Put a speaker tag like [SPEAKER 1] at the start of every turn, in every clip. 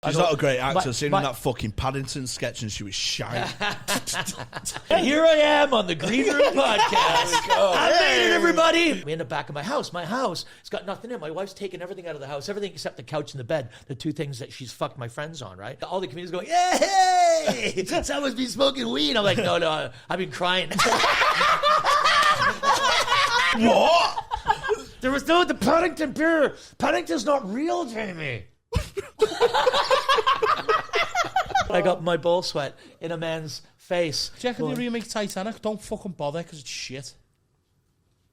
[SPEAKER 1] She's not a great actor. Seen in that fucking Paddington sketch and she was shy.
[SPEAKER 2] Here I am on the Green Room Podcast. I made it, everybody. I'm in the back of my house. My house, it's got nothing in it. My wife's taken everything out of the house, everything except the couch and the bed, the two things that she's fucked my friends on, right? All the comedians going, hey, someone's been smoking weed. I'm like, no, I've been crying.
[SPEAKER 1] What?
[SPEAKER 2] There was no the Paddington beer. Paddington's not real, Jamie. I got my ball sweat in a man's face.
[SPEAKER 3] Do you reckon they remake Titanic? Don't fucking bother, because it's shit.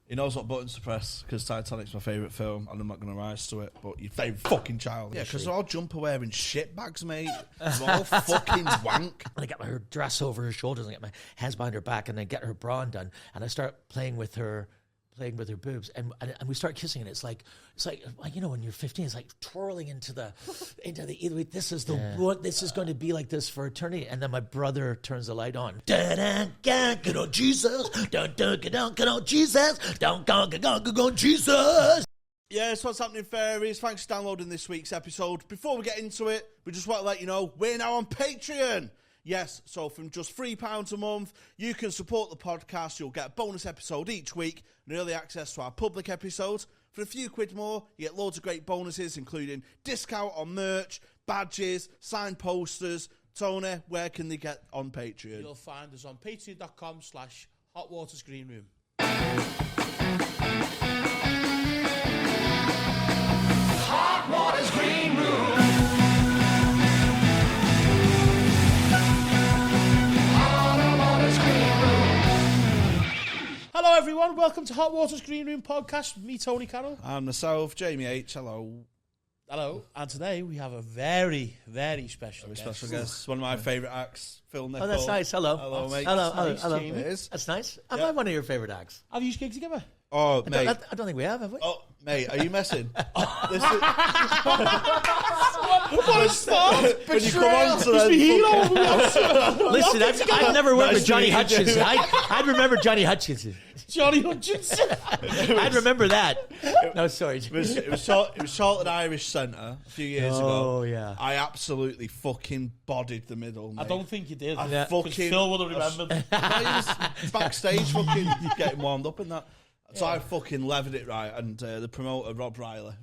[SPEAKER 1] He knows what buttons to press, because Titanic's my favourite film, and I'm not going to rise to it, but your favourite fucking child. Yeah, because they're all jumper-wearing shit bags, mate. They're all fucking wank.
[SPEAKER 2] And I got her dress over her shoulders, and I get my hands behind her back, and I get her bra undone, and I start playing with her boobs, and we start kissing, and it's like you know, when you're 15, it's like twirling into the this is the one, this is going to be like this for eternity. And then my brother turns the light on. Good on Jesus, good on Jesus, good on Jesus.
[SPEAKER 1] Yeah, so what's happening, fairies? Thanks for downloading this week's episode. Before we get into it, we just want to let you know we're now on Patreon. Yes, so from just £3 a month, you can support the podcast. You'll get a bonus episode each week and early access to our public episodes. For a few quid more, you get loads of great bonuses, including discount on merch, badges, signed posters. Tony, where can they get on Patreon?
[SPEAKER 3] You'll find us on patreon.com/HotWatersGreenRoom.
[SPEAKER 4] Hot Water's Green Room.
[SPEAKER 3] Hello, everyone. Welcome to Hot Water's Green Room Podcast with me, Tony Carroll.
[SPEAKER 1] And myself, Jamie H. Hello.
[SPEAKER 3] Hello. And today we have a very, very special
[SPEAKER 1] guest. One of my favourite acts, Phil Nichol.
[SPEAKER 2] Oh, that's nice. Hello.
[SPEAKER 1] Hello, mate.
[SPEAKER 2] Hello.
[SPEAKER 1] It is.
[SPEAKER 2] That's nice. Am I one of your favourite acts?
[SPEAKER 3] Have you gigged together?
[SPEAKER 1] Oh, mate.
[SPEAKER 2] I don't think we have we?
[SPEAKER 1] Oh, mate, are you messing? This is...
[SPEAKER 3] What a start!
[SPEAKER 1] When you come on to
[SPEAKER 2] Listen, I've never worked with Johnny Hutchinson. I'd remember Johnny Hutchinson.
[SPEAKER 3] Johnny Hutchinson.
[SPEAKER 2] I'd remember that. No, sorry.
[SPEAKER 1] It was Charlton Irish Centre a few years ago.
[SPEAKER 2] Oh, yeah.
[SPEAKER 1] I absolutely fucking bodied the middle, mate.
[SPEAKER 3] I don't think you did.
[SPEAKER 1] I fucking...
[SPEAKER 3] Phil would have remembered.
[SPEAKER 1] He was backstage fucking getting warmed up in that. So I fucking levered it right, and the promoter, Rob Riley,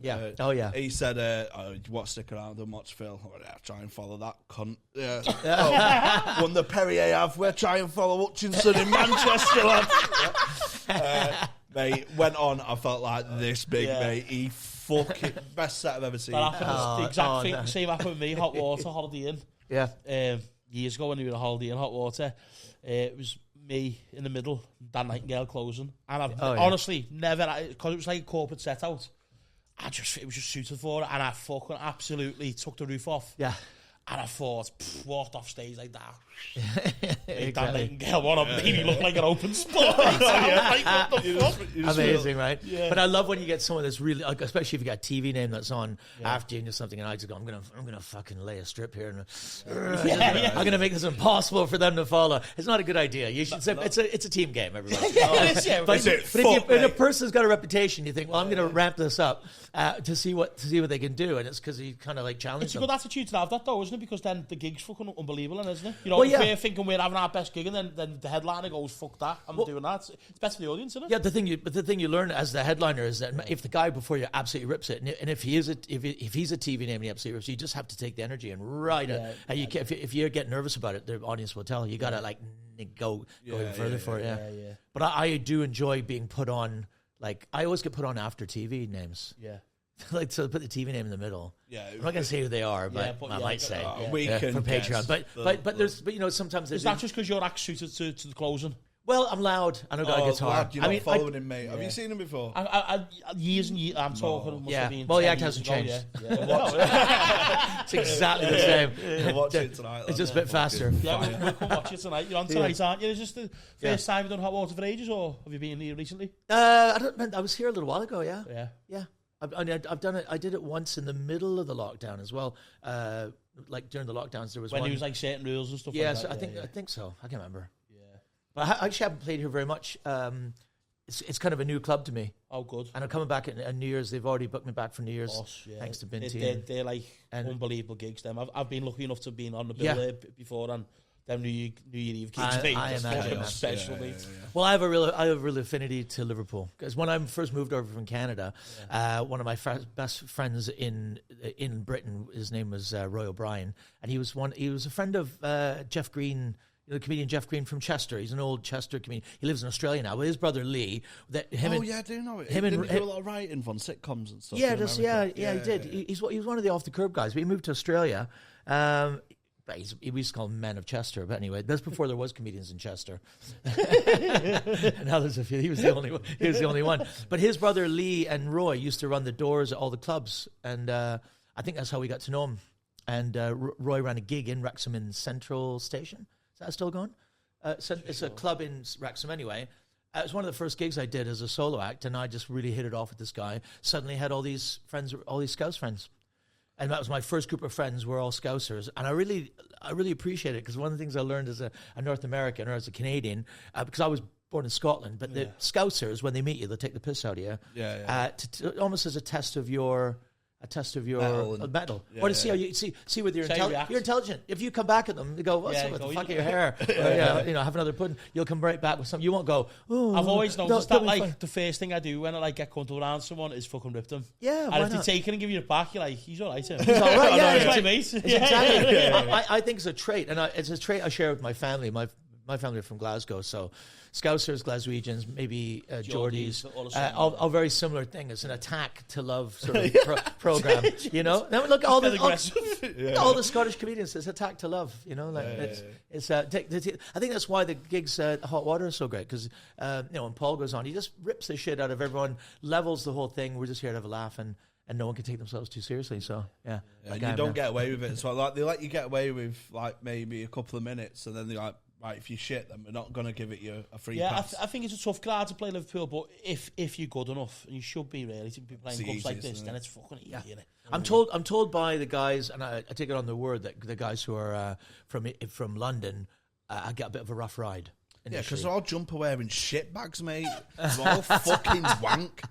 [SPEAKER 1] he said, you want to stick around and watch Phil? I went, yeah, try and follow that cunt. Yeah. Won the Perrier Ave, we're trying to follow Hutchinson in Manchester, lad. Mate, went on, I felt like this big, mate. He fucking, best set I've ever seen.
[SPEAKER 3] That happened, the exact thing, same happened with me, Hot Water, Holiday Inn.
[SPEAKER 2] Yeah.
[SPEAKER 3] Years ago when we were at Holiday Inn, Hot Water, it was me in the middle, Dan Nightingale closing, and I've honestly never, because it was like a corporate set out, it was just suited for it, and I fucking absolutely took the roof off.
[SPEAKER 2] Yeah.
[SPEAKER 3] And I thought, walked off stage like that. Exactly. Dan Nightingale, what up, baby, look like an open spot.
[SPEAKER 2] Amazing, right?
[SPEAKER 3] Yeah.
[SPEAKER 2] But I love when you get someone that's really, like, especially if you got a TV name that's on after you and something, and I just go, I'm gonna fucking lay a strip here, and I'm gonna make this impossible for them to follow. It's not a good idea. You should say it's a team game, everybody. But if a person's got a reputation, you think, well, I'm gonna ramp this up to see what they can do, and it's because he kind of like challenged them.
[SPEAKER 3] It's a good attitude to have that, though, isn't it? Because then the gig's fucking unbelievable, isn't it? You know, if we're thinking we're having our best gig, and then the headliner goes, fuck that, I'm not doing that. It's better for the audience, isn't it?
[SPEAKER 2] Yeah, the thing you learn as the headliner is that if the guy before you absolutely rips it, and if he's a TV name and he absolutely rips it, you just have to take the energy and ride it. And you if you get nervous about it, the audience will tell you. Gotta like go even further for it. Yeah. But I do enjoy being put on. Like I always get put on after TV names.
[SPEAKER 3] Yeah.
[SPEAKER 2] Like, so put the TV name in the middle.
[SPEAKER 1] Yeah,
[SPEAKER 2] I'm not going to say who they are, but I might say for Patreon. But you know, sometimes
[SPEAKER 3] it's not just because your act's suited to the closing.
[SPEAKER 2] Well, I'm loud and I've got a guitar.
[SPEAKER 1] Lad, you're not following him, mate. Have you seen him before?
[SPEAKER 3] Years and years. I'm talking.
[SPEAKER 2] Well, the act hasn't changed. It's exactly the same.
[SPEAKER 1] We'll watch it tonight.
[SPEAKER 2] It's just a bit faster.
[SPEAKER 3] Yeah, we'll come watch it tonight. You're on tonight, aren't you? Is this the first time you've done Hot Water for ages, or have you been here recently?
[SPEAKER 2] I was here a little while ago.
[SPEAKER 3] Yeah.
[SPEAKER 2] I've done it. I did it once in the middle of the lockdown as well. Like during the lockdowns, there was
[SPEAKER 3] when
[SPEAKER 2] one.
[SPEAKER 3] There was like certain rules and stuff.
[SPEAKER 2] Yeah,
[SPEAKER 3] like
[SPEAKER 2] so
[SPEAKER 3] that.
[SPEAKER 2] I think so. I can't remember. Yeah, but I actually haven't played here very much. it's kind of a new club to me.
[SPEAKER 3] Oh, good.
[SPEAKER 2] And I'm coming back at New Year's. They've already booked me back for New Year's.
[SPEAKER 3] Boss, yeah.
[SPEAKER 2] Thanks to Binti.
[SPEAKER 3] They're like unbelievable gigs. Them. I've been lucky enough to be on the bill there before, and them New Year Eve gigs.
[SPEAKER 2] I imagine
[SPEAKER 3] special.
[SPEAKER 2] Well, I have a real affinity to Liverpool because when I first moved over from Canada, one of my best friends in Britain, his name was Roy O'Brien, and he was a friend of Jeff Green. The comedian Jeff Green from Chester. He's an old Chester comedian. He lives in Australia now. But his brother Lee,
[SPEAKER 1] I do know it. He do a lot of writing on sitcoms and stuff.
[SPEAKER 2] Yeah, he did. He was one of the off the curb guys. But he moved to Australia. But we used to call him Men of Chester. But anyway, that's before there was comedians in Chester. Now there's a few. He was the only one. But his brother Lee and Roy used to run the doors at all the clubs, and I think that's how we got to know him. And Roy ran a gig in Wrexham in Central Station. Is that still going? It's a club in Wrexham anyway. It was one of the first gigs I did as a solo act, and I just really hit it off with this guy. Suddenly had all these friends, all these Scouse friends. And that was my first group of friends, were all Scousers. And I really appreciate it, because one of the things I learned as a North American or as a Canadian, because I was born in Scotland, but the Scousers, when they meet you, they'll take the piss out of you. Almost as a test of your... metal. Or to see how you see whether you're intelligent. If you come back at them, they go, "What's up with the fuck of your hair?" Have another pudding. You'll come right back with something. You won't go. Oh,
[SPEAKER 3] I've always noticed that. Like the first thing I do when I get comfortable around someone is fucking rip them.
[SPEAKER 2] Yeah,
[SPEAKER 3] and if they take it and give you it back, you're like, "He's all right." He's
[SPEAKER 2] all right.
[SPEAKER 3] Yeah, mate.
[SPEAKER 2] Exactly. I think it's a trait, and it's a trait I share with my family. My family are from Glasgow, so Scousers, Glaswegians, maybe Geordies, all very similar thing. It's an attack to love sort of program, you know. Now look, all the Scottish comedians, it's attack to love, you know. It's I think that's why the gigs at Hot Water are so great, because when Paul goes on, he just rips the shit out of everyone, levels the whole thing. We're just here to have a laugh, and no one can take themselves too seriously. So yeah,
[SPEAKER 1] and you don't get away with it. So like they let you get away with like maybe a couple of minutes, and then they're like, right, if you shit, then we're not going to give it you a free pass.
[SPEAKER 3] I think it's a tough crowd to play Liverpool, but if you're good enough, and you should be really to be playing clubs like this, then it's fucking easy, innit?
[SPEAKER 2] I'm told by the guys, and I take it on their word, that the guys who are from London get a bit of a rough ride.
[SPEAKER 1] Yeah, because they're all jumper wearing shit bags, mate. They're all fucking wank.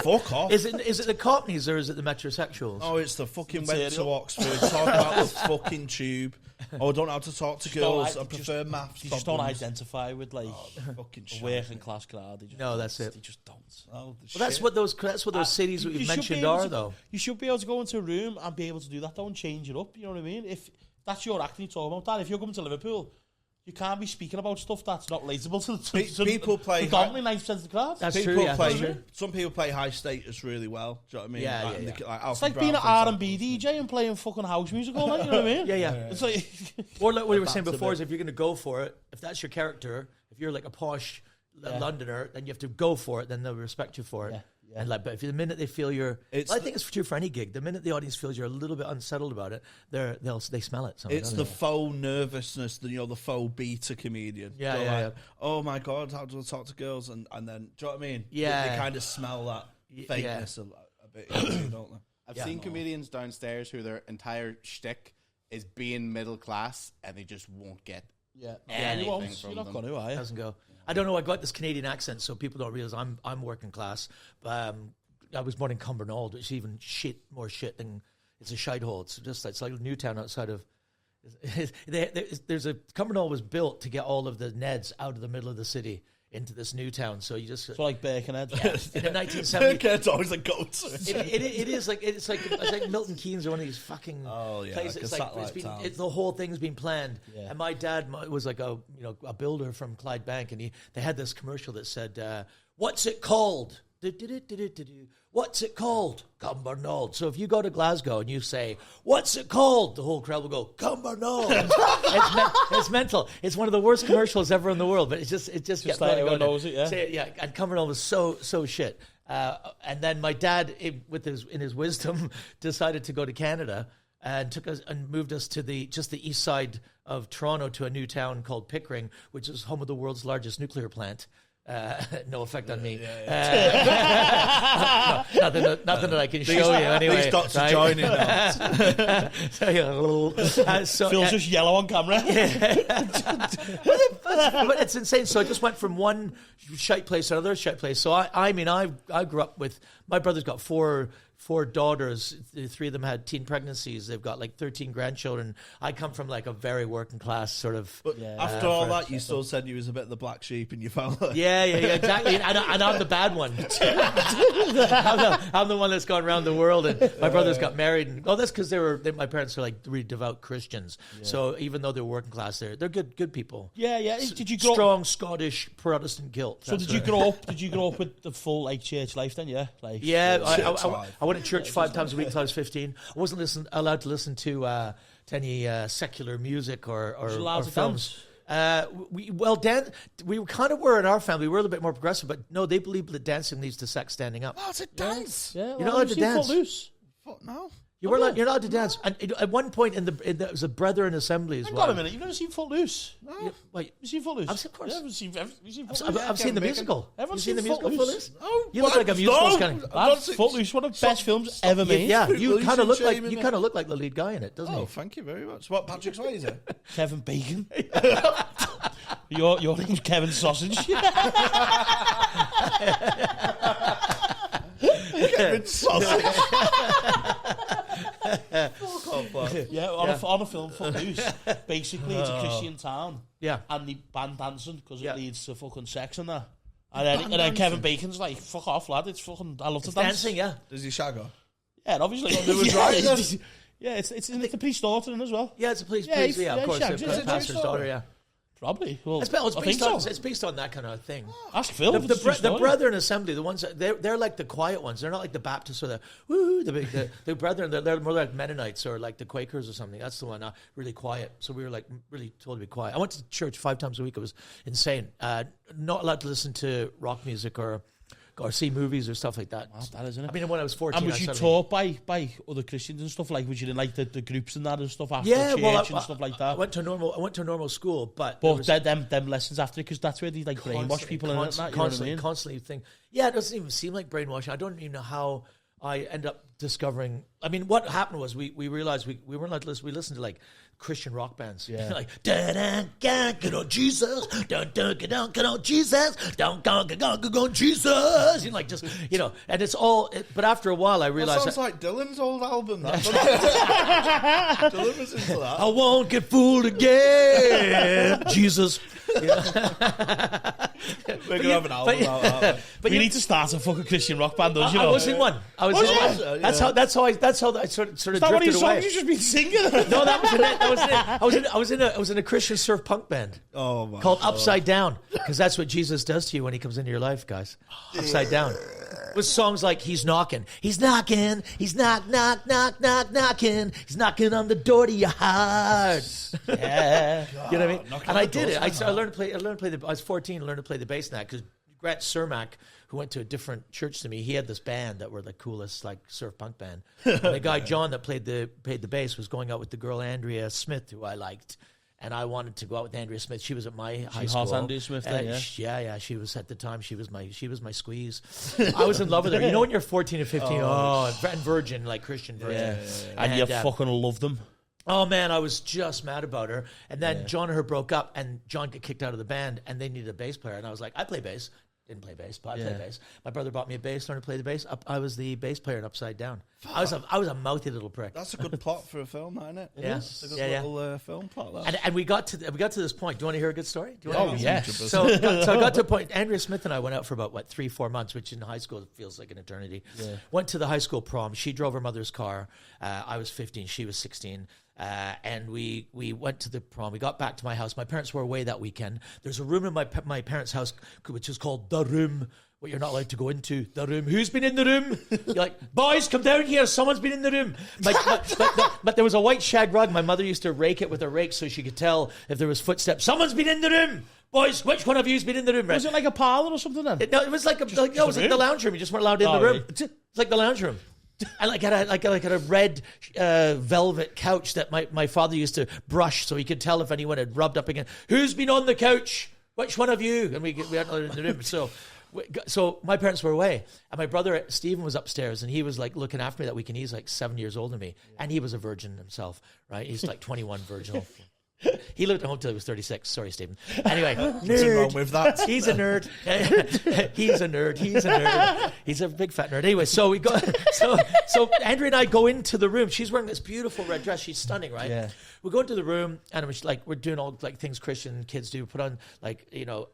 [SPEAKER 1] Fuck off.
[SPEAKER 2] Is it the Cockneys or is it the metrosexuals?
[SPEAKER 1] Oh, it's the fucking went to Oxford, talk about the fucking tube. Oh, I don't know how to talk to girls. I prefer maths.
[SPEAKER 3] You just don't identify with like
[SPEAKER 1] fucking
[SPEAKER 3] a working class crowd.
[SPEAKER 2] That's it.
[SPEAKER 3] They just don't.
[SPEAKER 1] Oh,
[SPEAKER 2] that's what those cities that you've mentioned are, though.
[SPEAKER 3] You should be able to go into a room and be able to do that. Don't change it up. You know what I mean? If that's your acting, you talk about that. If you're coming to Liverpool, you can't be speaking about stuff that's not relatable to
[SPEAKER 1] people play
[SPEAKER 3] predominantly 90% of the crowd.
[SPEAKER 2] That's true.
[SPEAKER 1] Some people play high status really well. Do you know what I mean?
[SPEAKER 3] Yeah. It's like being an R&B DJ and playing fucking house music all night. You know what I mean?
[SPEAKER 2] Yeah.
[SPEAKER 3] It's like,
[SPEAKER 2] or like what we were saying before is if you're going to go for it, if that's your character, if you're like a posh Londoner, then you have to go for it. Then they'll respect you for it. Yeah. And but if the minute they feel I think it's true for any gig. The minute the audience feels you're a little bit unsettled about it, they smell it.
[SPEAKER 1] It's the faux nervousness, the faux beta comedian.
[SPEAKER 2] Yeah.
[SPEAKER 1] Oh my god, how do I talk to girls? And then, do you know what I mean?
[SPEAKER 2] Yeah,
[SPEAKER 1] they kind of smell that fakeness a bit, don't they?
[SPEAKER 5] I've seen comedians downstairs who their entire shtick is being middle class, and they just won't get anything from
[SPEAKER 3] you're not
[SPEAKER 5] them.
[SPEAKER 3] going to, are you?
[SPEAKER 2] Doesn't go. I don't know. I got this Canadian accent, so people don't realize I'm working class. But I was born in Cumbernauld, which is even more shit than it's a shite hole. It's like Newtown outside of. There's a Cumbernauld was built to get all of the Neds out of the middle of the city into this new town. So you just
[SPEAKER 3] like Birkenhead.
[SPEAKER 2] In the 1970s,
[SPEAKER 1] Birkenhead's always a go-to.
[SPEAKER 2] It is like it's like Milton Keynes or one of these fucking places. It's the whole thing's been planned. Yeah. And my dad was like a builder from Clydebank, and they had this commercial that said, "What's it called? What's it called? Cumbernauld." So if you go to Glasgow and you say, "What's it called?" the whole crowd will go, "Cumbernauld." It's mental. It's one of the worst commercials ever in the world, but it just gets
[SPEAKER 3] like everyone knows it,
[SPEAKER 2] yeah. And Cumbernauld was so shit. And then my dad, in his wisdom, decided to go to Canada and took us and moved us to the east side of Toronto to a new town called Pickering, which is home of the world's largest nuclear plant. No effect on me. Nothing that I can show you anyway.
[SPEAKER 1] These dots are joining now.
[SPEAKER 3] Phil's just yellow on camera.
[SPEAKER 2] But it's insane. So I just went from one shite place to another shite place. So I grew up with, my brother's got four daughters. The 3 of them had teen pregnancies. They've got like 13 grandchildren. I come from like a very working class sort of.
[SPEAKER 1] But after all that, you still said you was a bit of the black sheep in your family.
[SPEAKER 2] Yeah, exactly. And I'm the bad one. I'm the one that's gone around the world. And my brothers got married. And, that's because my parents are like really devout Christians. Yeah. So even though they're working class, they're good people.
[SPEAKER 3] Yeah. Did you grow
[SPEAKER 2] strong Scottish Protestant guilt?
[SPEAKER 3] So did you grow up with the full like church life then? Yeah. Like
[SPEAKER 2] I went to church 5 times a week until I was 15. I wasn't allowed to listen to any secular music or films. We kind of were in our family. We were a little bit more progressive, but no, they believe that dancing leads to sex standing up.
[SPEAKER 1] Oh, it's a dance.
[SPEAKER 3] Yeah,
[SPEAKER 2] you're not allowed to dance.
[SPEAKER 3] Footloose.
[SPEAKER 1] No.
[SPEAKER 2] You're not allowed to dance. And at one point, there was a Brethren assembly as well.
[SPEAKER 3] Hang on a minute, you've never seen Footloose?
[SPEAKER 2] No. Yeah, wait,
[SPEAKER 3] you've seen Footloose?
[SPEAKER 2] Of course.
[SPEAKER 3] Yeah,
[SPEAKER 2] I've seen the musical.
[SPEAKER 3] Everyone's
[SPEAKER 2] seen the musical
[SPEAKER 3] Footloose?
[SPEAKER 2] Footloose? You look like a musical kind of.
[SPEAKER 3] That's Footloose, one of the best films ever made.
[SPEAKER 2] Yeah, you kind of look like the lead guy in it, doesn't he?
[SPEAKER 1] Oh, thank you very much. What, Patrick Swayze?
[SPEAKER 3] Kevin Bacon. Your name's Kevin Sausage.
[SPEAKER 1] Kevin Sausage.
[SPEAKER 3] On a film Footloose, basically it's a Christian town.
[SPEAKER 2] Yeah.
[SPEAKER 3] And they ban dancing because it leads to fucking sex and that. And then Kevin Bacon's like, fuck off, lad. It's fucking, I love to dance.
[SPEAKER 2] Dancing, yeah.
[SPEAKER 1] Does he shag her?
[SPEAKER 3] Yeah, obviously. It's the police daughter in as well.
[SPEAKER 2] Yeah, it's a police, of course. It's pastor's daughter, yeah.
[SPEAKER 3] Probably. Well,
[SPEAKER 2] it's based on that kind of thing.
[SPEAKER 3] Ask Phil.
[SPEAKER 2] The Brethren Assembly, the ones they're like the quiet ones. They're not like the Baptists or the Brethren. They're more like Mennonites or like the Quakers or something. That's the one. Really quiet. So we were like really told to be quiet. I went to church 5 times a week. It was insane. Not allowed to listen to rock music or see movies or stuff like that.
[SPEAKER 3] Wow, that isn't it?
[SPEAKER 2] I mean, when I was 14,
[SPEAKER 3] and was you taught by other Christians and stuff? Like, was you in like the groups and that and stuff after church and stuff like that?
[SPEAKER 2] I went to a normal school, but
[SPEAKER 3] them lessons after, because that's where they like brainwash people and that. You know what I mean?
[SPEAKER 2] Constantly think. Yeah, it doesn't even seem like brainwashing. I don't even know how I end up discovering. I mean, what happened was we realized we weren't allowed to listen. We listened to like Christian rock bands, like get on Jesus, get on Jesus, get on Jesus, like just and it's all. But after a while, I realized
[SPEAKER 1] that sounds like Dylan's old album. That Dylan was into that.
[SPEAKER 2] I won't get fooled again, Jesus.
[SPEAKER 1] We're gonna have an album about that.
[SPEAKER 3] But we need to start a fucking Christian rock band, don't you?
[SPEAKER 2] I was in one. That's how I sort of drifted away.
[SPEAKER 3] What songs you just been singing?
[SPEAKER 2] No, that wasn't it. I was in a Christian surf punk band called Upside Down, because that's what Jesus does to you when he comes into your life, guys. Upside Down. With songs like He's Knocking, He's Knocking, He's knocking, He's knocking on the door to your heart. Yeah, you know what I mean. And I did it. I learned to play. I was 14. Learned to play the bass in that because Grant Cermak, who went to a different church to me, he had this band that were the coolest like surf punk band. And the guy John that played the bass was going out with the girl Andrea Smith, who I liked. And I wanted to go out with Andrea Smith. She was at my high school.
[SPEAKER 3] Hot Andrea Smith,
[SPEAKER 2] yeah. She was at the time. She was my squeeze. I was in love with her. You know when you're 14 or 15, and virgin, like Christian virgin,
[SPEAKER 3] and you fucking loved them.
[SPEAKER 2] Oh man, I was just mad about her. And then John and her broke up, and John got kicked out of the band, and they needed a bass player. And I was like, I play bass. Didn't play bass, but I played bass. My brother bought me a bass, learned to play the bass. I was the bass player in Upside Down. I was a mouthy little prick.
[SPEAKER 1] That's a good plot for a film, isn't it?
[SPEAKER 2] Yeah,
[SPEAKER 1] it's a good little film plot. That.
[SPEAKER 2] And we got to this point. Do you want to hear a good story?
[SPEAKER 3] Yes.
[SPEAKER 2] So I got to a point. Andrea Smith and I went out for about 3-4 months, which in high school feels like an eternity. Yeah. Went to the high school prom. She drove her mother's car. I was 15. She was 16. And we went to the prom. We got back to my house. My parents were away that weekend. There's a room in my parents' house which is called The Room. What you're not allowed to go into, the room. Who's been in the room? You're like, boys, come down here. Someone's been in the room. But there was a white shag rug. My mother used to rake it with a rake so she could tell if there was footsteps. Someone's been in the room. Boys, which one of you's been in the room?
[SPEAKER 3] Was it like a parlor or something then?
[SPEAKER 2] It was like it was like the lounge room. You just weren't allowed in the room. Right. It's like the lounge room. I had a red velvet couch that my father used to brush so he could tell if anyone had rubbed up again. Who's been on the couch? which one of you? And we had another in the room. So my parents were away, and my brother Stephen was upstairs, and he was like looking after me that weekend. He's like 7 years older than me, and he was a virgin himself, right? He's like 21 virginal. He lived at home till he was 36. Sorry, Stephen. Anyway,
[SPEAKER 1] Nothing wrong with that.
[SPEAKER 2] He's a nerd. He's a nerd. He's a big fat nerd. Anyway, so we go. So Andrea and I go into the room. She's wearing this beautiful red dress. She's stunning, right? Yeah. We go into the room, and it was like we're doing all like things Christian kids do. Put on like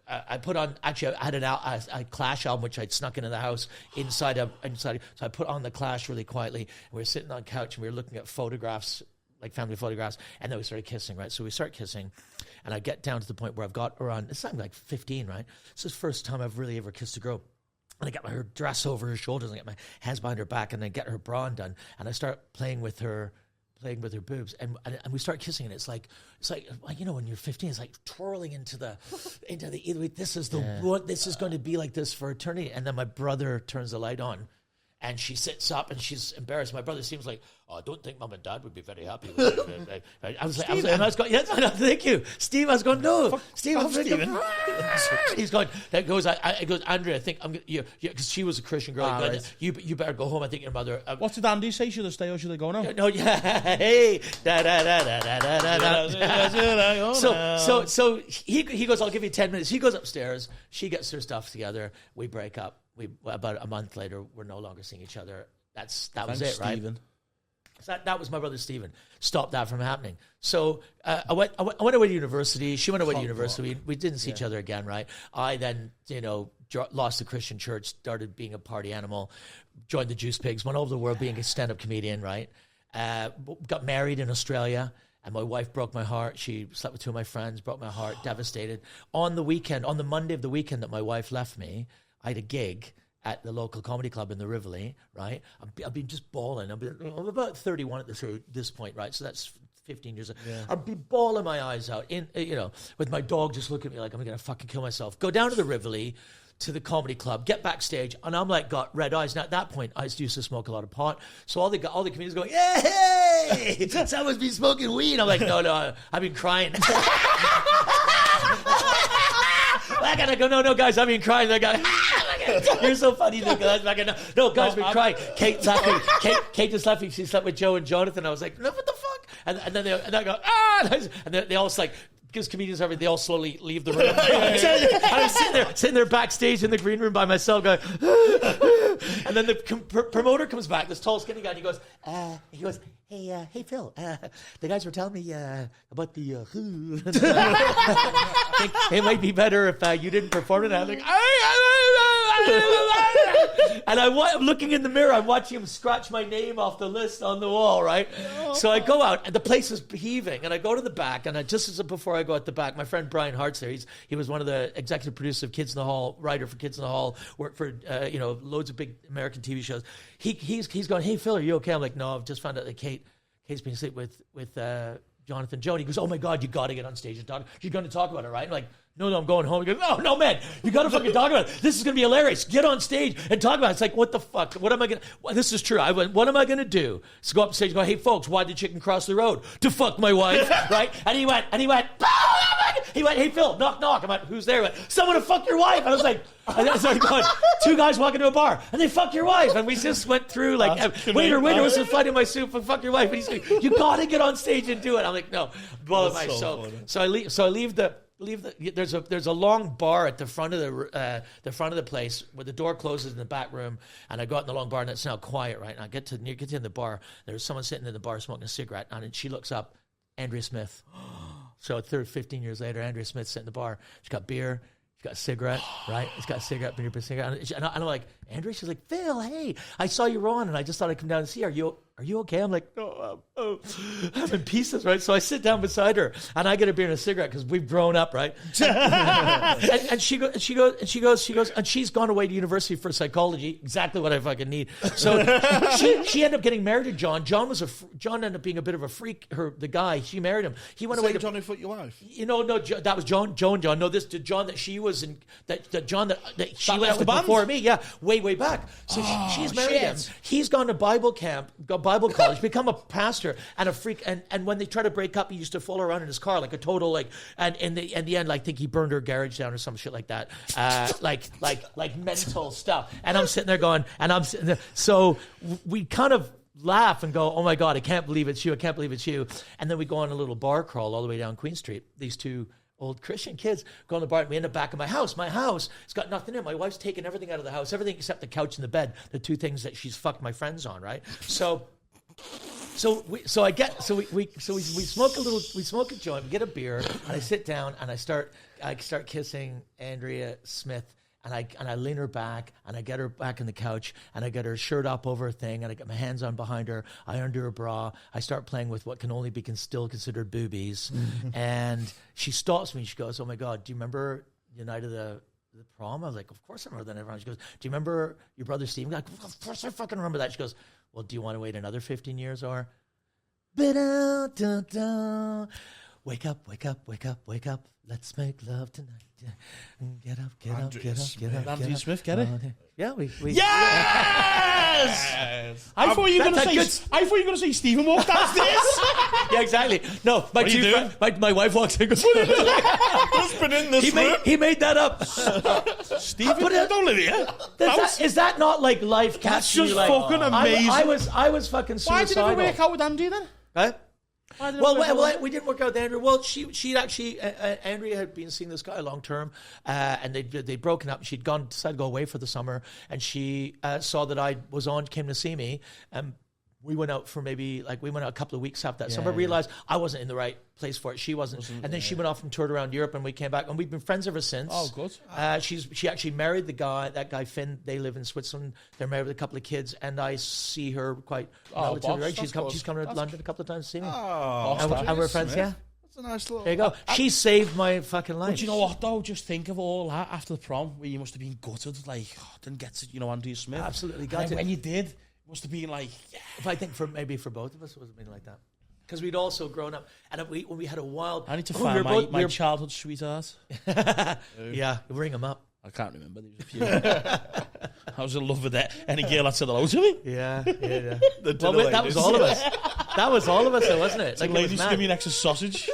[SPEAKER 2] I put on. Actually, I had a Clash album which I'd snuck into the house inside. So I put on the Clash really quietly. And we were sitting on the couch, and we were looking at photographs, like family photographs, and then we started kissing, right? So we start kissing, and I get down to the point where I've got around, it's something like 15, right? This is the first time I've really ever kissed a girl. And I get her dress over her shoulders, and I get my hands behind her back, and I get her bra undone, and I start playing with her boobs, and we start kissing, and it's like when you're 15, it's like twirling into the this is this is going to be like this for eternity. And then my brother turns the light on, and she sits up, and she's embarrassed. My brother seems like, I don't think Mum and Dad would be very happy with it. I was going, yes, I know, thank you, Steve. I was going, no, Steve. He's going. That goes. I goes, Andrea. I think I'm. Because she was a Christian girl. Right. You better go home. I think your mother.
[SPEAKER 3] What did Andy say? Should I stay or should I go now?
[SPEAKER 2] No, yeah. Hey, da da da da da da da. So he goes, I'll give you 10 minutes. He goes upstairs. She gets her stuff together. We break up. About a month later, we're no longer seeing each other. That was it, right? Stephen. So that was my brother Stephen. Stopped that from happening. So I went away to university. She went away to university. We didn't see each other again, right? I then, lost the Christian church, started being a party animal, joined the Juice Pigs, went over the world being a stand-up comedian, right? Got married in Australia. And my wife broke my heart. She slept with two of my friends, broke my heart, devastated. On the Monday of the weekend that my wife left me, I had a gig at the local comedy club in the Rivoli, right? I've been just bawling. I'm about 31 at this point, right? So that's 15 years. Yeah. I'd be bawling my eyes out, with my dog just looking at me like I'm going to fucking kill myself. Go down to the Rivoli, to the comedy club, get backstage, and I'm like got red eyes. Now at that point, I used to smoke a lot of pot, so all the comedians going, "Yay! Someone's been smoking weed." I'm like, no, I've been crying. I gotta go. No, guys, I've been crying. I go, you're so funny, guys. No, guys, been crying. Kate just left me. She slept with Joe and Jonathan. I was like, no, what the fuck? And then they go, and they all like. Because comedians, they all slowly leave the room. And I'm sitting there backstage in the green room by myself going, and then the promoter comes back, this tall, skinny guy, and he goes, hey, Phil, the guys were telling me about the it might be better if you didn't perform it. I'm like, and I'm looking in the mirror, I'm watching him scratch my name off the list on the wall, right? So I go out, and the place is heaving, and I go to the back, and before I go at the back, my friend Brian Hart's there. He was one of the executive producers of Kids in the Hall, writer for Kids in the Hall, worked for loads of big American TV shows. He's going, hey Phil, are you okay? I'm like, no, I've just found out that Kate's been asleep with Jonathan Joe. And he goes, oh my God, you got to get on stage and talk. You're going to talk about it, right? I'm like, no, I'm going home. He goes, no, man, you got to fucking talk about it. This is going to be hilarious. Get on stage and talk about it. It's like, what the fuck? What am I going to... This is true. I went, what am I going to do? So go up stage and go, hey, folks, why did chicken cross the road? To fuck my wife, right? And he went, hey, Phil, knock. I'm like, who's there? He went, someone to fuck your wife. And I was like, going, two guys walk into a bar and they fuck your wife. And we just went through like, waiter, what's the flight in my soup? And fuck your wife. And he's like, you got to get on stage and do it. I'm like, no. So I leave the... There's a long bar at the front of the place where the door closes in the back room, and I go out in the long bar and it's now quiet, right? And I get in the bar. There's someone sitting in the bar smoking a cigarette, and she looks up, Andrea Smith. So 15 years later, Andrea Smith's sitting in the bar. She's got beer. She's got a cigarette, right? She's got a cigarette, and I'm like, Andrea. She's like, Phil, hey, I saw you were on, and I just thought I'd come down and see her. Are you okay? I'm like, no, I'm in pieces, right? So I sit down beside her, and I get a beer and a cigarette because we've grown up, right? and she goes, and she's gone away to university for psychology, exactly what I fucking need. So she ended up getting married to John. John ended up being a bit of a freak. The guy, she married him. He went away to
[SPEAKER 1] Johnny Foot, your wife.
[SPEAKER 2] No, that was Joe and John. No, this John that she was in, that John that she went with before me. Yeah, way back. So she's married him. He's gone to Bible Bible college, become a pastor and a freak. And when they try to break up, he used to follow around in his car like a total and in the end, like, think he burned her garage down or some shit like that. Like mental stuff. And I'm sitting there going, so we kind of laugh and go, oh my God, I can't believe it's you. I can't believe it's you. And then we go on a little bar crawl all the way down Queen Street. These two old Christian kids go on the bar, and we end up back in my house. My house, it's got nothing in it. My wife's taken everything out of the house, everything except the couch and the bed, the two things that she's fucked my friends on, right? So we smoke a joint, we get a beer, and I sit down and I start kissing Andrea Smith. And I lean her back, and I get her back in the couch, and I get her shirt up over her thing, and I get my hands on behind her. I undo her bra. I start playing with what can only be still considered boobies. And she stops me, and she goes, oh, my God, do you remember the night of the prom? I was like, of course I remember that. Everyone. She goes, do you remember your brother Steve? I'm like, of course I fucking remember that. She goes, well, do you want to wait another 15 years or? Wake up, wake up, wake up, wake up. Let's make love tonight. Get up, get up, get up, get up.
[SPEAKER 3] Andrew Smith, get it?
[SPEAKER 2] Yeah, we
[SPEAKER 3] Yes! I thought you were going to say Stephen walked downstairs.
[SPEAKER 2] Yeah, exactly. No, my wife walks in and goes,
[SPEAKER 5] Who's been in this room?
[SPEAKER 2] He made that up.
[SPEAKER 3] Stephen, don't live here.
[SPEAKER 2] Is that not like life?
[SPEAKER 3] That's just fucking amazing.
[SPEAKER 2] I was fucking suicidal.
[SPEAKER 3] Why did it work out with Andrew then?
[SPEAKER 2] Huh? Well, we didn't work out with Andrew. Well, she'd actually, Andrea had been seeing this guy long term, and they'd broken up. She'd decided to go away for the summer, and she saw that I was on, came to see me, and we went out for we went out a couple of weeks after that. Summer, realized I wasn't in the right place for it. She wasn't. And then she went off and toured around Europe, and we came back, and we've been friends ever since.
[SPEAKER 3] Oh, good.
[SPEAKER 2] She actually married that guy Finn. They live in Switzerland. They're married with a couple of kids, and I see her quite relatively regularly. She's come to London a couple of times to see me. And we're friends, yeah.
[SPEAKER 1] That's a nice little...
[SPEAKER 2] There you go. She saved my fucking life.
[SPEAKER 3] But you know what, though? Just think of all that after the prom, where you must have been gutted, like, didn't get to, Andrew Smith.
[SPEAKER 2] Absolutely
[SPEAKER 3] gutted.
[SPEAKER 2] gutted.
[SPEAKER 3] When you did... must have been like, yeah.
[SPEAKER 2] If I think for both of us, it would have been like that. Because we'd also grown up, and when we had a wild...
[SPEAKER 3] I need to find my childhood sweetheart.
[SPEAKER 2] Yeah, ring them up.
[SPEAKER 3] I can't remember. There was a few. I was in love with that. Any girl that said hello to me.
[SPEAKER 2] Yeah. That was all of us. That was all of us, though, wasn't it?
[SPEAKER 3] Like, ladies, give me an extra sausage.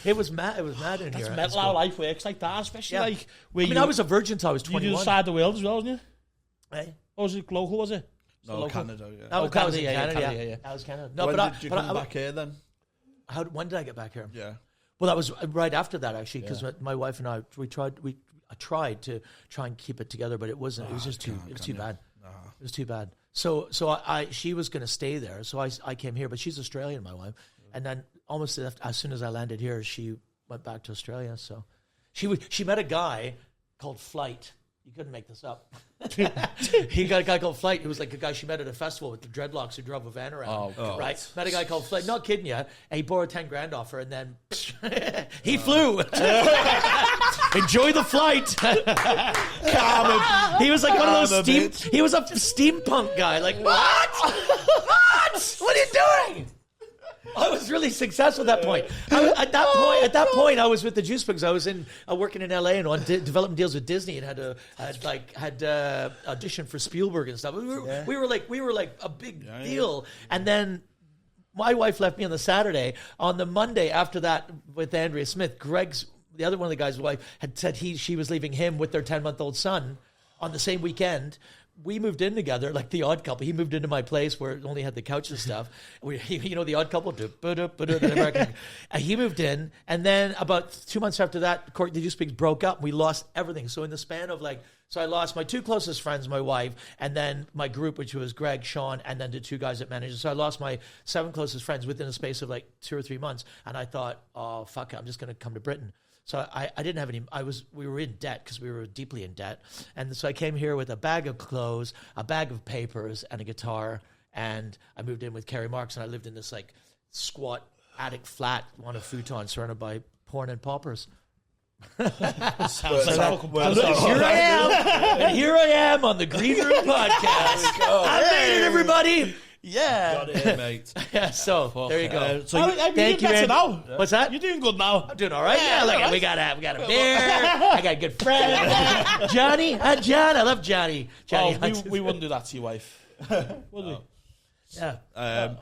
[SPEAKER 2] It was mad. It was mad in here.
[SPEAKER 3] That's mental how life works like that, especially
[SPEAKER 2] I was a virgin until I was 21.
[SPEAKER 3] You do the side of the world as well, wasn't you?
[SPEAKER 2] Hey.
[SPEAKER 3] Or was it local, was it?
[SPEAKER 1] No, Canada, yeah.
[SPEAKER 2] That was Canada,
[SPEAKER 3] yeah.
[SPEAKER 2] That was Canada.
[SPEAKER 1] No, when did you come back here then?
[SPEAKER 2] When did I get back here?
[SPEAKER 1] Yeah.
[SPEAKER 2] Well, that was right after that, actually, because my wife and I, I tried to and keep it together, but it wasn't. It was just too bad. It was too bad. So she was going to stay there, so I came here, but she's Australian, my wife, and then almost as soon as I landed here, she went back to Australia. So she met a guy called Flight. You couldn't make this up. He got a guy called Flight who was like a guy she met at a festival with the dreadlocks who drove a van around. Right? Met a guy called Flight. Not kidding you. And he borrowed 10 grand off her, and then he flew. Enjoy the flight. He was like one of those he was a steampunk guy. Like, what? What are you doing? I was really successful at that point. At that point, I was with the Juice Pigs. I was working in LA and on development deals with Disney, and had auditioned for Spielberg and stuff. We were like a big deal. And then my wife left me on the Saturday. On the Monday after that, with Andrea Smith, the other one of the guys' wife had said she was leaving him with their 10-month-old son on the same weekend. We moved in together, like the Odd Couple. He moved into my place where it only had the couch and stuff. The Odd Couple. He moved in, and then about 2 months after that, the Juice Pigs broke up. We lost everything. So in the span of I lost my two closest friends, my wife, and then my group, which was Greg, Sean, and then the two guys that managed it. So I lost my 7 closest friends within a space of 2 or 3 months. And I thought, oh, fuck it, I'm just going to come to Britain. So I didn't have any, we were in debt because we were deeply in debt. And so I came here with a bag of clothes, a bag of papers, and a guitar. And I moved in with Kerry Marks, and I lived in this squat attic flat on a futon surrounded by porn and paupers.
[SPEAKER 3] Sounds like
[SPEAKER 2] here I am on the Green Room Podcast. I made it, everybody.
[SPEAKER 3] Yeah.
[SPEAKER 1] Got it, mate.
[SPEAKER 2] Yeah, so there you go.
[SPEAKER 3] Thank you,
[SPEAKER 2] now. What's that?
[SPEAKER 3] You're doing good now.
[SPEAKER 2] I'm doing all right. Yeah, look, we got a beer. I got a good friend. Johnny. John. I love Johnny.
[SPEAKER 3] We wouldn't do that to your wife. Would we?
[SPEAKER 2] Yeah.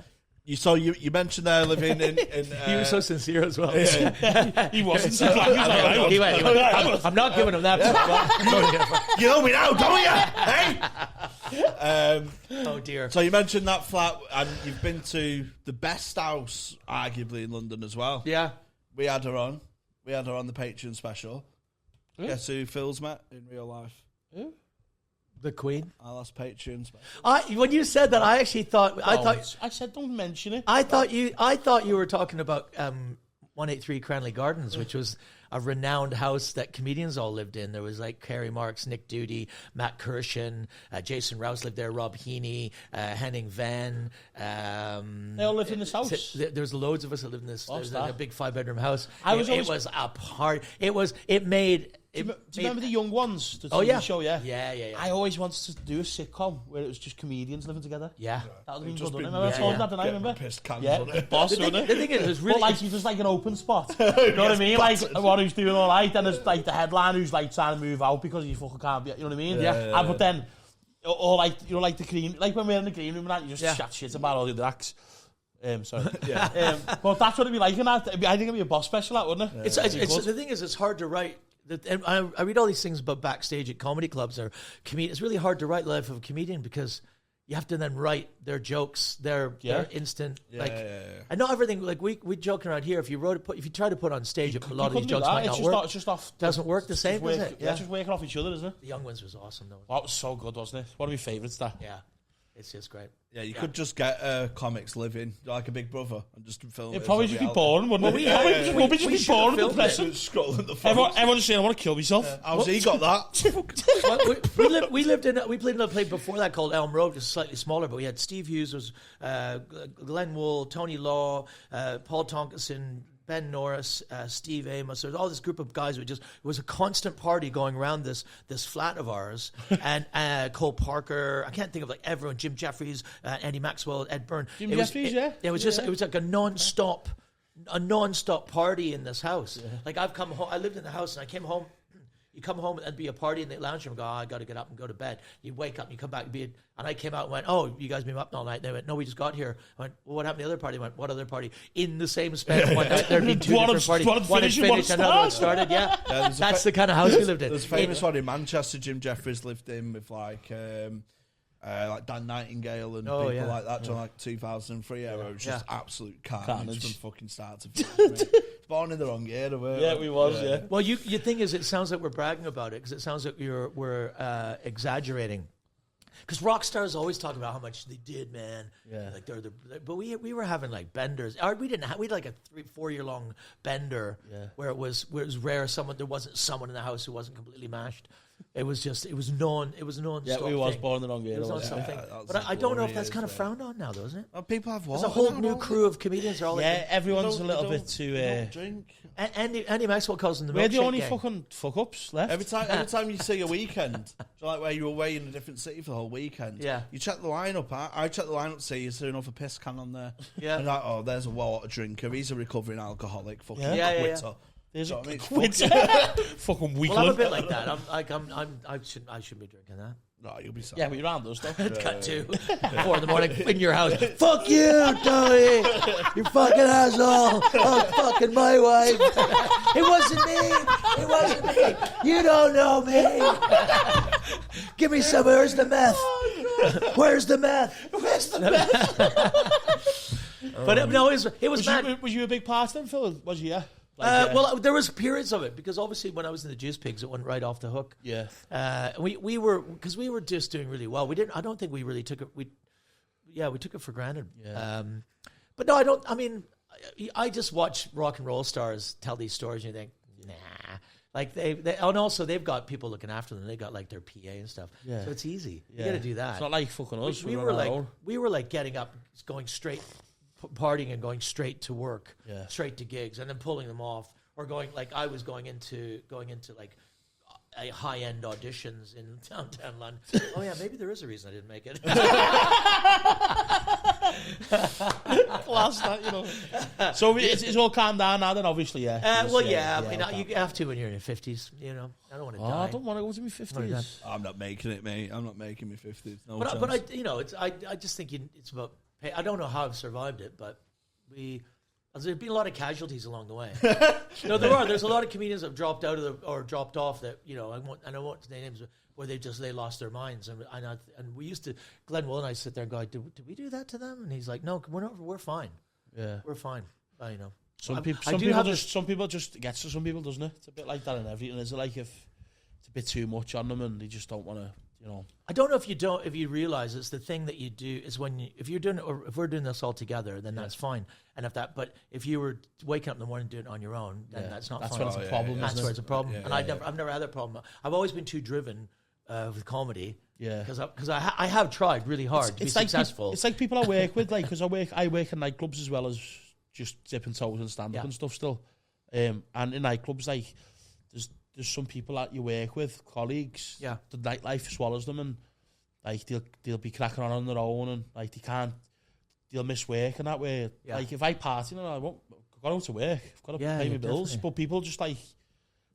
[SPEAKER 1] You mentioned there living in
[SPEAKER 2] He was so sincere as well.
[SPEAKER 3] He wasn't.
[SPEAKER 2] He went, I'm not giving him that.
[SPEAKER 1] you know me now, don't you? Hey.
[SPEAKER 2] Oh dear.
[SPEAKER 1] So you mentioned that flat, and you've been to the best house, arguably in London as well.
[SPEAKER 2] Yeah.
[SPEAKER 1] We had her on. We had her on the Patreon special. Guess who Phil's met in real life?
[SPEAKER 3] Who?
[SPEAKER 2] The Queen.
[SPEAKER 1] Our last Patreon special.
[SPEAKER 2] When you said that, I actually thought
[SPEAKER 3] I said don't mention it.
[SPEAKER 2] I thought you were talking about 183 Cranley Gardens, which was a renowned house that comedians all lived in. There was like Kerry Marks, Nick Doody, Matt Kirshen, Jason Rouse lived there, Rob Heaney, Henning Van.
[SPEAKER 3] They all lived in this house.
[SPEAKER 2] There's loads of us that lived in this a big 5-bedroom house. It was a part. It made.
[SPEAKER 3] Do you remember the Young Ones? The
[SPEAKER 2] TV
[SPEAKER 3] show, yeah?
[SPEAKER 2] Yeah.
[SPEAKER 3] I always wanted to do a sitcom where it was just comedians living together.
[SPEAKER 2] Yeah.
[SPEAKER 3] That would have been good, wouldn't it? Remember I told that, didn't I? Remember?
[SPEAKER 1] Pissed cans,
[SPEAKER 3] Yeah, the boss,
[SPEAKER 2] The thing is, it was really...
[SPEAKER 3] But like, there's like an open spot. You know what I mean? Like, one who's doing all right, and there's like the headline who's like trying to move out because he fucking can't be... You know what I mean?
[SPEAKER 2] Yeah.
[SPEAKER 3] But then, or like, you know, like the green... Like when we're in the green room and that, you just chat shit about all the other acts. Sorry. But that's what it'd be like in that. I think it'd be a boss special, that, wouldn't it?
[SPEAKER 2] It's the thing is, it's hard to write. And I read all these things about backstage at comedy clubs or It's really hard to write the life of a comedian because you have to then write their jokes, their instant and not everything. Like we joking around here. If you try to put on stage, a lot of these jokes might not work.
[SPEAKER 3] It's just off.
[SPEAKER 2] Doesn't work the same, does it?
[SPEAKER 3] Yeah, just working off each other, isn't it?
[SPEAKER 2] The Young Ones was awesome though.
[SPEAKER 3] That was so good, wasn't it? One of my favourites. That.
[SPEAKER 2] Yeah. It's just great.
[SPEAKER 1] Yeah, you could just get comics living like a Big Brother and just film it.
[SPEAKER 3] It'd probably just be boring, wouldn't it? We'd just be boring and depressing.
[SPEAKER 1] Scrolling the phone.
[SPEAKER 3] Everyone's saying, I want to kill myself.
[SPEAKER 1] How's he got that?
[SPEAKER 2] Well, we played in a place before that called Elm Road, just slightly smaller, but we had Steve Hughes, was Glenn Wool, Tony Law, Paul Tonkinson, Ben Norris, Steve Amos. There's all this group of guys. It was a constant party going around this flat of ours. And Cole Parker, I can't think of like everyone. Jim Jeffries, Andy Maxwell, Ed Byrne.
[SPEAKER 3] Jeffries,
[SPEAKER 2] it was just it was like a non-stop party in this house. Yeah. Like I've come home. I lived in the house and I came home. You come home and be a party in the lounge room and go, I got to get up and go to bed. You wake up and you come back and and I came out and went, oh, you guys been up all night? They went, no, we just got here. I went, well, what happened to the other party? I went, what other party? In the same span of one night, there'd been two different parties. One had finished, another one started. Yeah, that's the kind of house we lived in.
[SPEAKER 1] There's a famous one in Manchester Jim Jeffries lived in with like Dan Nightingale and people like that during like 2003 era. It was just absolute carnage from fucking start to finish. Born in the wrong year,
[SPEAKER 3] we was.
[SPEAKER 2] Well, your thing is, it sounds like we're bragging about it because it sounds like we're exaggerating. Because Rockstar's always talking about how much they did, man. Yeah. Like but we were having like benders. We had like a 3-4 year long bender where it was rare there wasn't someone in the house who wasn't completely mashed. It was non.
[SPEAKER 3] Yeah, we was born in the wrong year.
[SPEAKER 2] But I don't know if that's kind of frowned on now, though, isn't it?
[SPEAKER 1] Well, people have what?
[SPEAKER 2] There's a whole new crew of comedians. Are all
[SPEAKER 3] everyone's a little bit too.
[SPEAKER 1] Drink.
[SPEAKER 2] Andy Maxwell calls them the milkshake
[SPEAKER 3] We're the only
[SPEAKER 2] gang.
[SPEAKER 3] fucking fuck ups left.
[SPEAKER 1] Every time you see a weekend, like where you're away in a different city for the whole weekend, you check the lineup. I check the lineup to see is there another piss can on there. Yeah. And like, oh, there's a water drinker. He's a recovering alcoholic. Fucking quitter.
[SPEAKER 3] There's a
[SPEAKER 1] quitter.
[SPEAKER 3] Fucking weakling.
[SPEAKER 2] Well, I'm a bit like that. I shouldn't be drinking that.
[SPEAKER 1] No, you'll be sorry.
[SPEAKER 3] Yeah, but you're around us, though.
[SPEAKER 2] Cut to 4 in the morning in your house. Fuck you, Tony! You fucking asshole! Oh, fucking my wife! It wasn't me! You don't know me! Give me some. Where's the meth? Where's the meth? But no, it was mad.
[SPEAKER 3] Was you a big part then, Phil? Was you? Yeah.
[SPEAKER 2] Well, there was periods of it because obviously when I was in the Juice Pigs, it went right off the hook.
[SPEAKER 3] Yeah.
[SPEAKER 2] We were just doing really well. I don't think we really took it. We took it for granted. Yeah. But no, I don't. I mean, I just watch rock and roll stars tell these stories, and you think, nah. Like and also they've got people looking after them. They got like their PA and stuff. Yeah. So it's easy. You got to do that.
[SPEAKER 3] It's not like fucking us.
[SPEAKER 2] We were like getting up, going straight. Partying and going straight to work, straight to gigs, and then pulling them off, or going like I was going into like a high-end auditions in downtown London. Oh yeah, maybe there is a reason I didn't make it.
[SPEAKER 3] Class that, you know. So it's all calmed down now, then, obviously, yeah.
[SPEAKER 2] I mean, you have to when you're in your 50s, you know. I don't want to die.
[SPEAKER 3] I don't want to go to my 50s.
[SPEAKER 1] I'm not making it, mate. I'm not making my 50s. No
[SPEAKER 2] but
[SPEAKER 1] chance.
[SPEAKER 2] I, you know, I just think it's about. I don't know how I've survived it, but there's been a lot of casualties along the way. No, there's a lot of comedians that have dropped out of or dropped off that, you know, I don't want their names, where they lost their minds. And we used to, Glenn Will and I sit there and go, did we do that to them? And he's like, no, we're fine. Yeah, we're fine. You know,
[SPEAKER 3] some people just gets to some people, doesn't it? It's a bit like that in everything. Is it like if it's a bit too much on them and they just don't want to, you know?
[SPEAKER 2] I don't know if you realize it's the thing that you do is if you're doing it, or if we're doing this all together, then that's fine. And but if you were waking up in the morning and doing it on your own, then that's not fine.
[SPEAKER 3] That's when it's a problem.
[SPEAKER 2] That's where it's a problem. And I've never had that problem. I've always been too driven with comedy. Yeah, because I have tried really hard to be successful.
[SPEAKER 3] It's like people I work with, like, because I work in nightclubs as well as just dipping toes and stand up and stuff still. And in nightclubs, like, there's some people that you work with, colleagues. Yeah, the nightlife swallows them, and like they'll be cracking on their own, and like they'll miss work and that way. Yeah. Like if I party, I won't. I've got to go to work. I've got to pay my bills. Definitely. But people just like.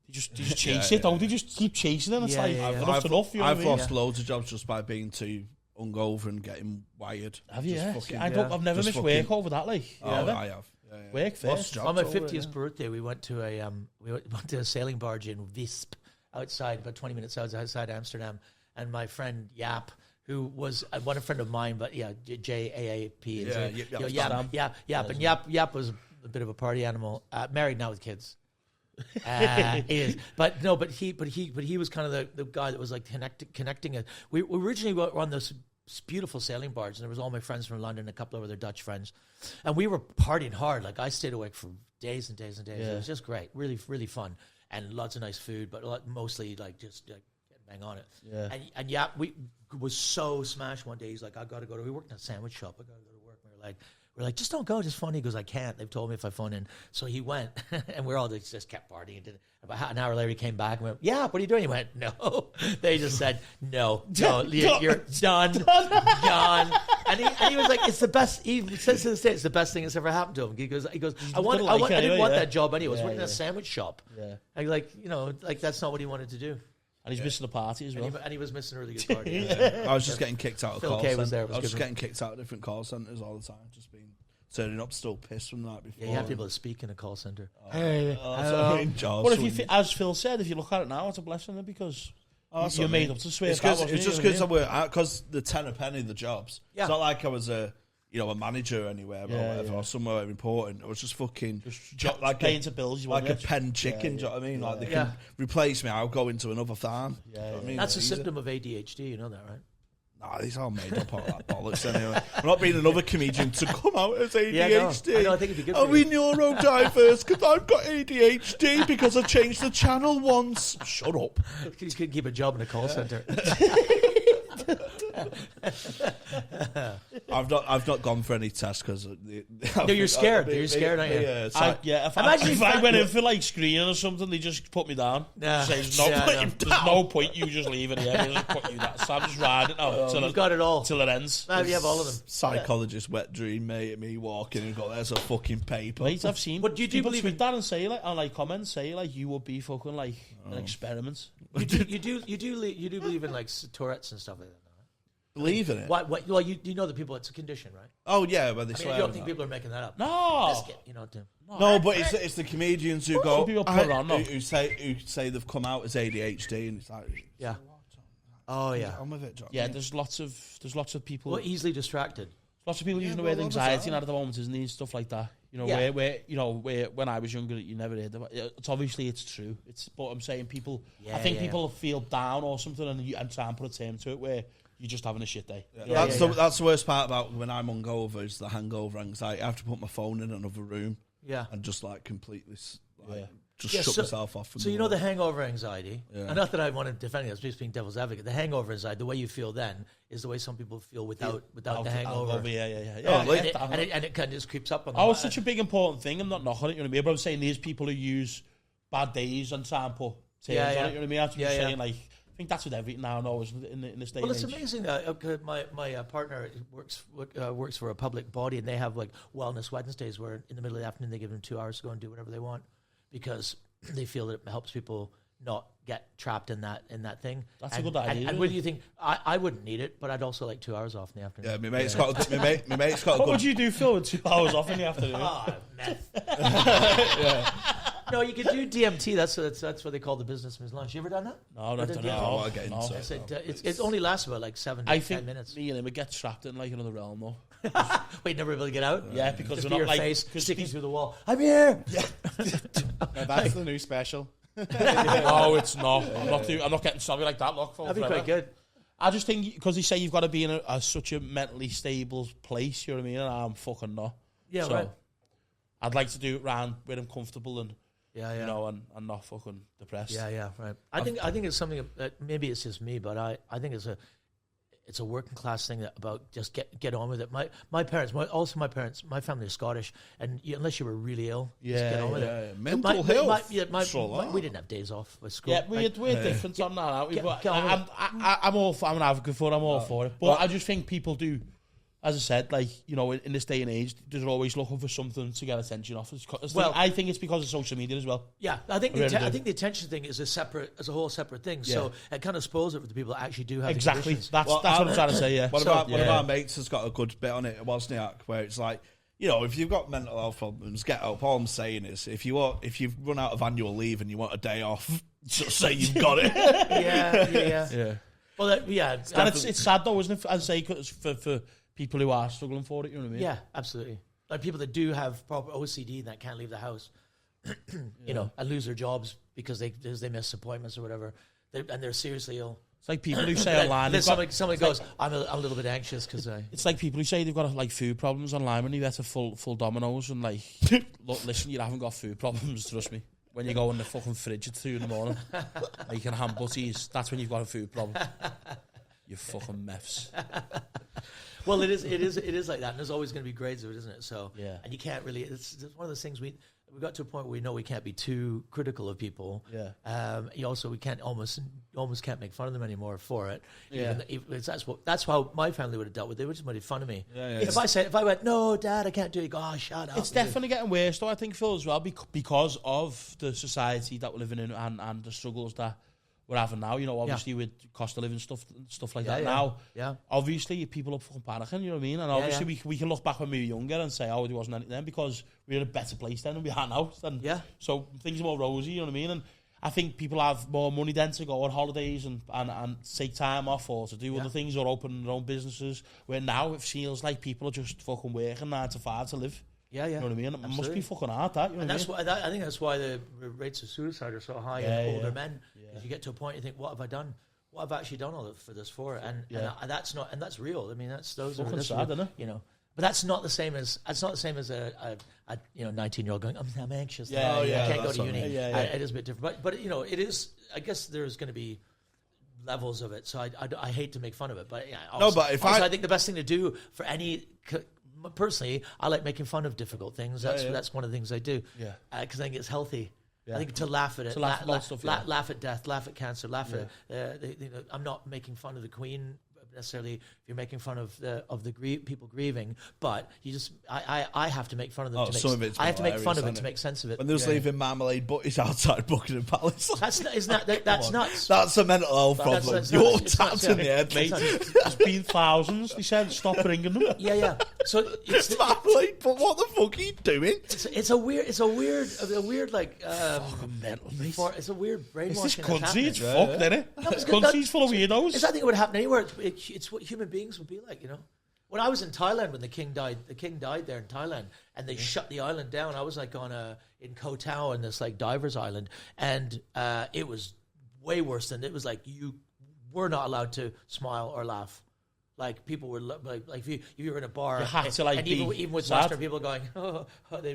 [SPEAKER 3] They just chase it, don't they? Just keep chasing it. It's enough's enough.
[SPEAKER 1] I've lost loads of jobs just by being too hungover and getting wired.
[SPEAKER 3] Have you? I've never missed work over that. Like,
[SPEAKER 1] I have.
[SPEAKER 3] Work first.
[SPEAKER 2] On my 50th birthday, we went to a sailing barge in Visp, outside, about 20 minutes outside Amsterdam, and my friend Yap, who was one friend of mine, but JAAP. Yap, and Yap was a bit of a party animal, married now with kids. He is, but he was kind of the guy that was like connecting it. We originally were on this beautiful sailing barge, and there was all my friends from London, a couple of other Dutch friends, and we were partying hard. Like I stayed awake for days and days and days. It was just great, really, really fun, and lots of nice food, but mostly like just like bang on it. Yeah. And we was so smashed one day. He's like, I got to go to. We worked in a sandwich shop. I got to go to work. And we're like, just don't go, just phone. He goes, I can't. They've told me if I phone in. So he went, and we're all just kept partying. And about an hour later, he came back and went, yeah, what are you doing? He went, no. They just said, no, you're done, done. And he was like, it's the best. He says to this day, it's the best thing that's ever happened to him. He goes, I didn't want that job anyway. I was working in a sandwich shop. Yeah. And that's not what he wanted to do.
[SPEAKER 3] And he's missing a party as well.
[SPEAKER 2] And he was missing a really good party.
[SPEAKER 1] I was just getting kicked out of call centers.
[SPEAKER 2] Was there.
[SPEAKER 1] I was just getting kicked out of different call centers all the time. Just being turning up, still pissed from the night before.
[SPEAKER 2] Yeah, you have people that speak in a call center.
[SPEAKER 3] What if you, as Phil said, if you look at it now, it's a blessing because you're made up to swear.
[SPEAKER 1] It's just because because the tenner penny the jobs. Yeah. It's not like I was a manager anywhere or whatever, or somewhere important. I was just fucking
[SPEAKER 3] like paying to bills.
[SPEAKER 1] Like a pen chicken. Do you know what I mean? Like they can replace me. I'll go into another farm.
[SPEAKER 2] Yeah, I mean? That's a symptom of ADHD. You know that, right?
[SPEAKER 1] Nah, these are all made up all that bollocks anyway. I'm not being another comedian to come out as ADHD.
[SPEAKER 2] I know, I think it'd be good.
[SPEAKER 1] Are we neurodiverse? Because I've got ADHD because I changed the channel once. Shut up.
[SPEAKER 2] You couldn't keep a job in a call center.
[SPEAKER 1] I've not gone for any tests because
[SPEAKER 2] you're scared. You're scared, aren't you?
[SPEAKER 3] If I went in for like screening or something, they just put me down. There's no point you just leaving here. They just put you down. So I'm just riding out
[SPEAKER 2] till you've got it all
[SPEAKER 3] till it ends.
[SPEAKER 2] You have all of them.
[SPEAKER 1] Psychologist wet dream, mate. Me walking and go, there's a fucking paper.
[SPEAKER 3] Mate, I've seen. But do you believe in that and say like on like comments say like you would be fucking like an experiment.
[SPEAKER 2] You do believe in like Tourette's and stuff like that.
[SPEAKER 1] Believe in it.
[SPEAKER 2] Well, you know the people. It's a condition, right?
[SPEAKER 1] Oh yeah, but they swear.
[SPEAKER 2] You don't think people are making that up?
[SPEAKER 3] No,
[SPEAKER 1] no, but it's the comedians who go who say they've come out as ADHD, and it's like
[SPEAKER 2] I'm
[SPEAKER 1] with it, John.
[SPEAKER 3] Yeah, there's lots of people
[SPEAKER 2] easily distracted.
[SPEAKER 3] Lots of people using the word anxiety at the moment, isn't there? Stuff like that. Where when I was younger, you never heard about it. It's obviously it's true. But I'm saying people. I think people feel down or something, and try and put a term to it where. You're just having a shit day.
[SPEAKER 1] That's the worst part about when I'm hungover is the hangover anxiety. I have to put my phone in another room. Yeah. And just like completely shut myself off.
[SPEAKER 2] So you know the hangover anxiety. Yeah. And not that I want to defend it. I was just being devil's advocate. The hangover anxiety, the way you feel then, is the way some people feel without the hangover. And it kind of just creeps up on them.
[SPEAKER 3] It's such a big important thing. I'm not knocking it. You know what I mean? But I'm saying there's people who use bad days and try and put terms on it. You know what I mean? I'm just saying like. think that's with everything now, in this day
[SPEAKER 2] Well,
[SPEAKER 3] and
[SPEAKER 2] it's
[SPEAKER 3] age.
[SPEAKER 2] amazing. My partner works for a public body, and they have like Wellness Wednesdays, where in the middle of the afternoon they give them 2 hours to go and do whatever they want, because they feel that it helps people not get trapped in that thing.
[SPEAKER 3] That's a good idea.
[SPEAKER 2] And what do you think? I wouldn't need it, but I'd also like 2 hours off in the afternoon.
[SPEAKER 1] Yeah, my mate's got a
[SPEAKER 3] What
[SPEAKER 1] good...
[SPEAKER 3] would you do, Phil, with 2 hours off in the afternoon?
[SPEAKER 2] Meth. No, you could do DMT. That's what they call the businessman's lunch. You ever done that?
[SPEAKER 3] No, not done.
[SPEAKER 1] I get into
[SPEAKER 2] I
[SPEAKER 1] it.
[SPEAKER 2] said, it only lasts about like 7 to 10 minutes.
[SPEAKER 3] Me and him would get trapped in like another realm, though.
[SPEAKER 2] Wait, never really get out?
[SPEAKER 3] Yeah, because
[SPEAKER 2] Just
[SPEAKER 3] we're
[SPEAKER 2] be
[SPEAKER 3] not
[SPEAKER 2] your
[SPEAKER 3] like
[SPEAKER 2] face sticking through the wall. I'm here.
[SPEAKER 5] Now, that's the new special.
[SPEAKER 3] No, it's not. I'm not getting sorry like that. Look,
[SPEAKER 2] That'd be quite good.
[SPEAKER 3] I just think because they say you've got to be in such a mentally stable place. You know what I mean? And I'm fucking not.
[SPEAKER 2] Yeah,
[SPEAKER 3] so
[SPEAKER 2] right.
[SPEAKER 3] I'd like to do it round where I'm comfortable and
[SPEAKER 2] Yeah, yeah.
[SPEAKER 3] you know, and not fucking depressed.
[SPEAKER 2] Yeah, right. I think it's something that maybe it's just me, but I think it's a working class thing about just get on with it. My parents, my family is Scottish, and unless you were really ill, just get on with it.
[SPEAKER 1] Mental health.
[SPEAKER 2] We didn't have days off with school.
[SPEAKER 3] Yeah, we're different on that, aren't we? But I'm an advocate for it. I'm all for it. But
[SPEAKER 1] Well,
[SPEAKER 3] I just think people do, as I said, like, you know, in this day and age, they're always looking for something to get attention off. I think it's because of social media as well.
[SPEAKER 2] Yeah, I think the attention thing is a whole separate thing.
[SPEAKER 3] Yeah.
[SPEAKER 2] So it kind of spoils it for the people that actually do have
[SPEAKER 3] Exactly.
[SPEAKER 2] the conditions.
[SPEAKER 3] That's what I'm trying to say. Yeah.
[SPEAKER 1] One of our mates has got a good bit on it, Wozniak, where it's like, you know, if you've got mental health problems, get help. All I'm saying is, if you've run out of annual leave and you want a day off, just say you've got it.
[SPEAKER 2] Yeah. Well,
[SPEAKER 3] And it's sad though, isn't it? As I say, 'cause for people who are struggling for it, you know what I mean?
[SPEAKER 2] Yeah, absolutely. Like people that do have proper OCD that can't leave the house, you know, and lose their jobs because they miss appointments or whatever, and they're seriously ill.
[SPEAKER 3] It's like people who say online.
[SPEAKER 2] Then somebody goes, I'm a little bit anxious because I.
[SPEAKER 3] It's like people who say they've got like food problems online when you get to full Domino's and like, look, listen, you haven't got food problems, trust me. When you go in the fucking fridge at 2 a.m, making ham butties, that's when you've got a food problem. You fucking meths.
[SPEAKER 2] Well, it is like that, and there's always going to be grades of it, isn't it? So,
[SPEAKER 3] yeah.
[SPEAKER 2] And you can't really. It's one of those things we got to a point where we know we can't be too critical of people.
[SPEAKER 3] Yeah.
[SPEAKER 2] You also we can't almost can't make fun of them anymore for it.
[SPEAKER 3] Yeah.
[SPEAKER 2] That's how my family would have dealt with it. They would just made fun of me.
[SPEAKER 1] Yeah.
[SPEAKER 2] If I went, no, Dad, I can't do it. You go, oh, shut up.
[SPEAKER 3] It's definitely getting worse, though, I think, Phil, as well, because of the society that we're living in and the struggles that we're having now. You know, obviously with cost of living stuff like that now.
[SPEAKER 2] Yeah.
[SPEAKER 3] Obviously, people are fucking panicking. You know what I mean? And obviously, we can look back when we were younger and say, oh, there wasn't anything then because we were in a better place then than we are now. So things are more rosy. You know what I mean? And I think people have more money then to go on holidays and take time off or to do other things or open their own businesses. Where now it feels like people are just fucking working 9 to 5 to live.
[SPEAKER 2] Yeah.
[SPEAKER 3] You know what I mean? It
[SPEAKER 2] Absolutely.
[SPEAKER 3] must be fucking hard, that. You know
[SPEAKER 2] And
[SPEAKER 3] what
[SPEAKER 2] that's why I think that's why the rates of suicide are so high in older men. Because you get to a point you think, what have I done? What have I actually done all for this for? And that's not, and that's real. I mean, those
[SPEAKER 3] fucking
[SPEAKER 2] are
[SPEAKER 3] sad, isn't it?
[SPEAKER 2] You know, but that's not the same as a 19-year-old going, I'm anxious.
[SPEAKER 3] I
[SPEAKER 2] can't go to uni. It is a bit different, but you know, it is. I guess there's going to be levels of it. So I hate to make fun of it, but I think the best thing to do for any. Personally, I like making fun of difficult things. That's one of the things I do.
[SPEAKER 3] Yeah,
[SPEAKER 2] because I think it's healthy. I think to laugh at it,
[SPEAKER 3] laugh
[SPEAKER 2] at death, laugh at cancer, laugh at. I'm not making fun of the Queen necessarily. If you're making fun of people grieving, but you just I have to make fun of them. I have to make fun of it to make sense of it.
[SPEAKER 1] When they was leaving marmalade butties outside Buckingham Palace,
[SPEAKER 2] that's nuts.
[SPEAKER 1] That's a mental health problem. You're tapped in the head, mate.
[SPEAKER 3] There's been thousands. They said stop bringing them.
[SPEAKER 2] Yeah. So
[SPEAKER 1] it's marmalade, but what the fuck are you doing?
[SPEAKER 2] It's a weird like
[SPEAKER 3] mental.
[SPEAKER 2] It's a weird brainwashing.
[SPEAKER 3] It's this country. It's fucked, isn't it? This country's full of weirdos.
[SPEAKER 2] It's I think it would happen anywhere. It's what human beings would be like, you know. When I was in Thailand, when the king died there in Thailand, and they shut the island down. I was like in Koh Tao on this like divers island, and it was way worse than it was. Like you were not allowed to smile or laugh. Like people were like if you were in a bar,
[SPEAKER 3] you had to, like,
[SPEAKER 2] and even with
[SPEAKER 3] sad.
[SPEAKER 2] Western people going,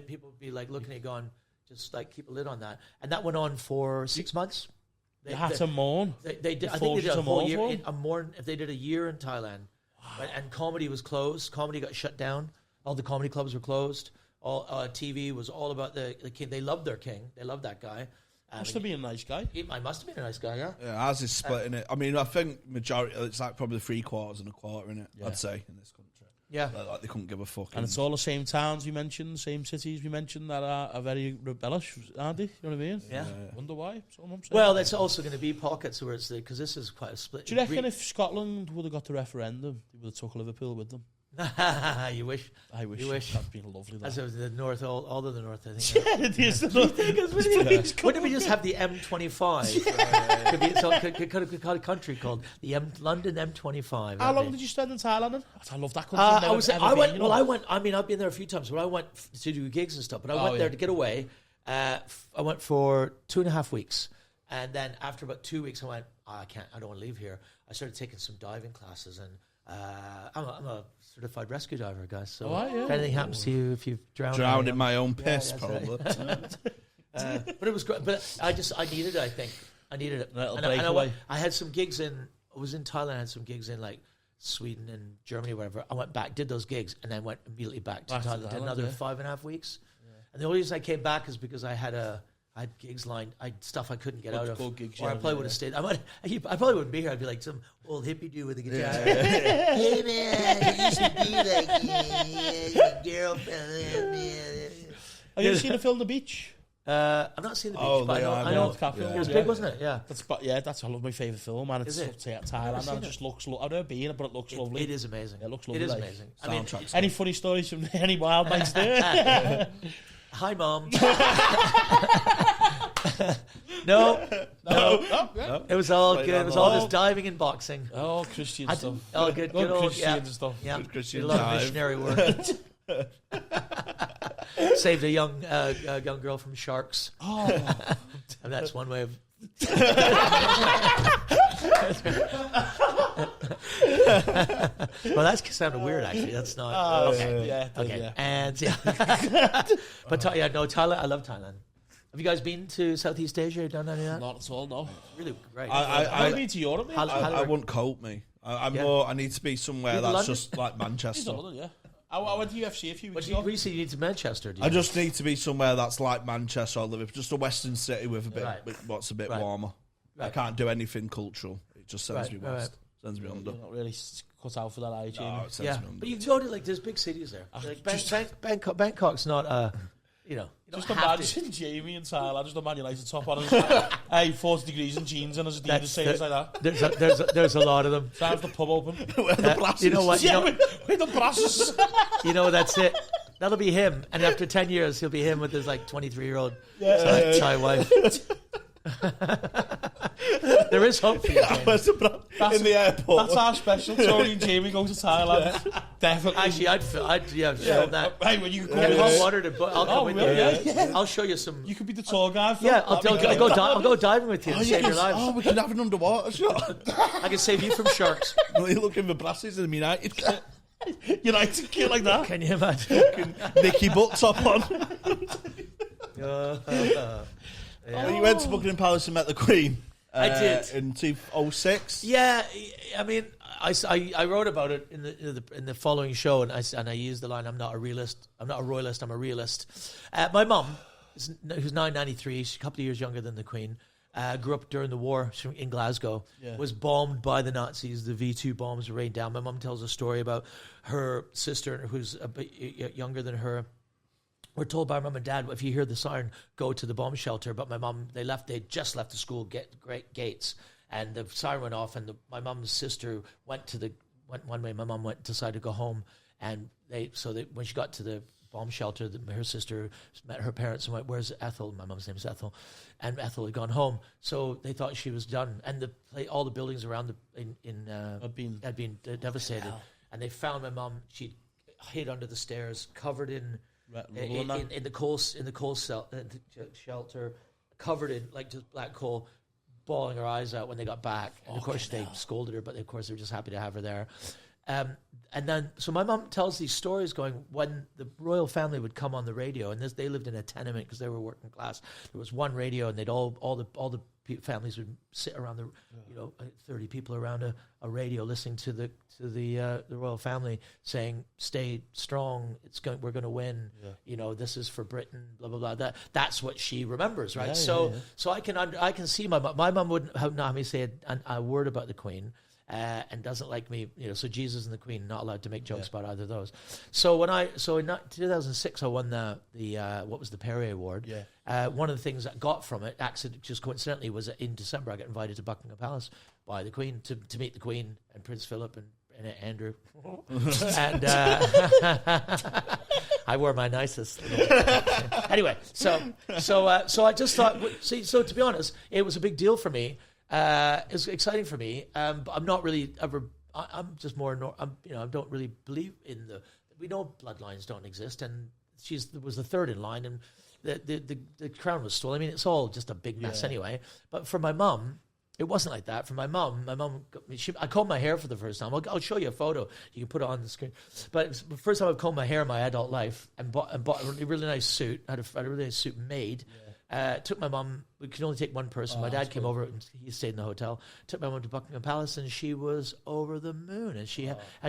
[SPEAKER 2] people would be like looking at you going, just like keep a lid on that, and that went on for 6 months.
[SPEAKER 3] They had to mourn.
[SPEAKER 2] They did. I think they did a whole year. If they did a year in Thailand, right, and comedy was closed. Comedy got shut down. All the comedy clubs were closed. All TV was all about the king. They loved their king. They loved that guy,
[SPEAKER 3] Must have been a nice guy.
[SPEAKER 2] I must have been a nice guy, yeah.
[SPEAKER 1] Yeah, ours is splitting it. I mean, I think majority, it's like probably 3/4 and a quarter in it, I'd say, in this country.
[SPEAKER 2] Yeah.
[SPEAKER 1] Like they couldn't give a fuck.
[SPEAKER 3] And it's all the same towns we mentioned, same cities we mentioned that are very rebellious, aren't they? You know what I mean?
[SPEAKER 2] Yeah.
[SPEAKER 3] Wonder why. Someone said.
[SPEAKER 2] Well, there's also going to be pockets where it's because this is quite a split.
[SPEAKER 3] Do you reckon if Scotland would have got the referendum, they would have took Liverpool with them?
[SPEAKER 2] You wish.
[SPEAKER 3] I wish.
[SPEAKER 2] You wish.
[SPEAKER 3] That'd been lovely.
[SPEAKER 2] As of the north, all of the north, I think.
[SPEAKER 3] Yeah, it is.
[SPEAKER 2] Wouldn't we just have the M25? Could a country called the London M25?
[SPEAKER 3] How long did you spend in Thailand? Then? I love that country.
[SPEAKER 2] I went. I mean, I've been there a few times, but I went to do gigs and stuff. But I went there to get away. I went for 2.5 weeks, and then after about 2 weeks, I went. I can't. I don't want to leave here. I started taking some diving classes, and I'm a certified rescue diver, guys. So if anything happens to you, if you've
[SPEAKER 1] drowned in my own piss, probably.
[SPEAKER 2] Right. But it was great. But I needed it. I think I needed it. I had some gigs I was in Thailand. I had some gigs in like Sweden and Germany, whatever. I went back, did those gigs, and then went immediately back to Thailand. Did another 5.5 weeks. Yeah. And the only reason I came back is because I had gigs lined, stuff I couldn't get out of.
[SPEAKER 3] Gigs,
[SPEAKER 2] or I probably would have stayed. I probably wouldn't be here. I'd be like some old hippie dude with a guitar. Hey man, you should be like my girlfriend.
[SPEAKER 3] Have you ever seen a film, The Beach?
[SPEAKER 2] I've not seen The Beach, but I know. It was big, wasn't it? Yeah.
[SPEAKER 3] That's I love my favourite film, and it's Thailand, and it just looks. I've never been, but it looks lovely.
[SPEAKER 2] It is amazing.
[SPEAKER 3] It looks lovely.
[SPEAKER 2] It is amazing.
[SPEAKER 3] I mean, any funny stories from any wild nights there?
[SPEAKER 2] Hi, Mom. No. It was all good. It was all just diving and boxing.
[SPEAKER 3] Oh, Christian stuff.
[SPEAKER 2] Oh, good old
[SPEAKER 3] Christian stuff.
[SPEAKER 2] Yeah,
[SPEAKER 1] good Christian
[SPEAKER 2] a lot of missionary work. Saved a young girl from sharks.
[SPEAKER 3] Oh,
[SPEAKER 2] and that's one way of. Well, that's sounded weird. Actually, that's not. Okay.
[SPEAKER 3] Yeah.
[SPEAKER 2] Okay.
[SPEAKER 3] Yeah.
[SPEAKER 2] And but Thailand. I love Thailand. Have you guys been to Southeast Asia? Done any of that?
[SPEAKER 3] Not at all. No.
[SPEAKER 2] Really great.
[SPEAKER 3] I've been to Europe.
[SPEAKER 1] I wouldn't cope me. I need to be somewhere that's
[SPEAKER 2] London?
[SPEAKER 1] just like Manchester.
[SPEAKER 3] Yeah. I went to UFC a few weeks ago.
[SPEAKER 2] You need to Manchester.
[SPEAKER 1] I just need to be somewhere that's like Manchester or Liverpool, just a western city with a bit, what's a bit warmer. Right. I can't do anything cultural. It just sends me west. Right. Sends me under.
[SPEAKER 3] You're not really cut out for that, are you, Jamie?
[SPEAKER 1] No, it sends me under.
[SPEAKER 2] But you can go to there's big cities there. Like Bangkok's not
[SPEAKER 3] just imagine Jamie in Thailand, just a Man United top on, 40 degrees and jeans and as a Adidas sayers like that.
[SPEAKER 2] There's a lot of them.
[SPEAKER 3] Sounds the pub open.
[SPEAKER 1] Where the brasses?
[SPEAKER 2] You know what?
[SPEAKER 3] With the brasses.
[SPEAKER 2] That's it. That'll be him. And after 10 years, he'll be him with his 23-year-old Thai wife. There is hope for you,
[SPEAKER 1] in the airport.
[SPEAKER 3] That's our special. Tony and Jamie go to Thailand. Definitely.
[SPEAKER 2] Actually, I'd film that.
[SPEAKER 3] Hey, when you go
[SPEAKER 2] get hot water I'll come with you.
[SPEAKER 3] Yeah.
[SPEAKER 2] I'll show you some.
[SPEAKER 3] You could be the tour guide.
[SPEAKER 2] I'll go diving with you and save your lives.
[SPEAKER 1] Oh, we can have an underwater shot.
[SPEAKER 2] I can save you from sharks.
[SPEAKER 1] Well, you're looking for brasses in United.
[SPEAKER 3] United kid like that.
[SPEAKER 2] Can you imagine?
[SPEAKER 1] Nicky butt top on. You went to Buckingham Palace and met the Queen.
[SPEAKER 2] I did
[SPEAKER 1] in 2006.
[SPEAKER 2] Yeah, I mean, I wrote about it in the following show, and I used the line, "I'm not a realist. I'm not a royalist. I'm a realist." My mum, who's now 93, she's a couple of years younger than the Queen. Grew up during the war in Glasgow. Was bombed by the Nazis. The V2 bombs rained down. My mum tells a story about her sister, who's a bit younger than her. We're told by mum and dad, if you hear the siren, go to the bomb shelter. But my mum, they just left the school gates, and the siren went off, and my mum's sister went one way. My mum decided to go home, and when she got to the bomb shelter, her sister met her parents and went, "Where's Ethel?" My mum's name is Ethel, and Ethel had gone home. So they thought she was done, and all the buildings around had been devastated. And they found my mum. She hid under the stairs, covered in the coal shelter, covered in just black coal, bawling her eyes out when they got back. And of course they scolded her, but of course they were just happy to have her there. And then, so my mom tells these stories going, when the royal family would come on the radio, and they lived in a tenement because they were working class. There was one radio, and they'd all the families would sit around 30 people around a radio listening to the royal family saying, "Stay strong. We're going to win. Yeah. This is for Britain." Blah blah blah. That's what she remembers, right? So I can see my mom wouldn't have me say a word about the Queen. And doesn't like me, so Jesus and the Queen, not allowed to make jokes about either of those. So in 2006, I won the what was the Perrier Award. Yeah. One of the things I got from it, just coincidentally, was that in December I got invited to Buckingham Palace by the Queen to meet the Queen and Prince Philip and Andrew. And I wore my nicest. Anyway, so I just thought, so to be honest, it was a big deal for me. It was exciting for me, but I'm not really ever. I'm just more. I don't really believe in we know bloodlines don't exist, and she was the third in line, and the crown was stolen. I mean, it's all just a big mess anyway. But for my mum, it wasn't like that. For my mum, I combed my hair for the first time. I'll show you a photo. You can put it on the screen. But it's the first time I've combed my hair in my adult life, and bought a really nice suit. Had a really nice suit made. Took my mum. We could only take one person. My dad came over and he stayed in the hotel. Took my mum to Buckingham Palace, and she was over the moon. And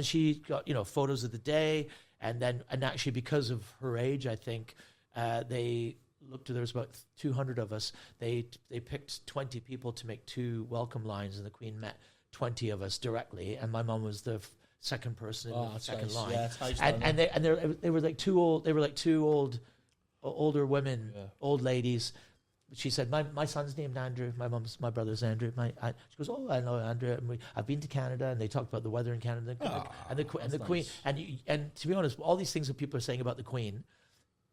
[SPEAKER 2] she got photos of the day, and actually because of her age, I think they looked. There was about 200 of us. They picked 20 people to make 2 welcome lines, and the Queen met 20 of us directly. And my mum was the second person in the second line. Yeah, nice. And they were like two old. They were like 2 older women, old ladies. She said, my son's named Andrew. My brother's Andrew. She goes, "Oh, I know Andrew. And I've been to Canada," and they talked about the weather in Canada and the Queen. Nice. And to be honest, all these things that people are saying about the Queen,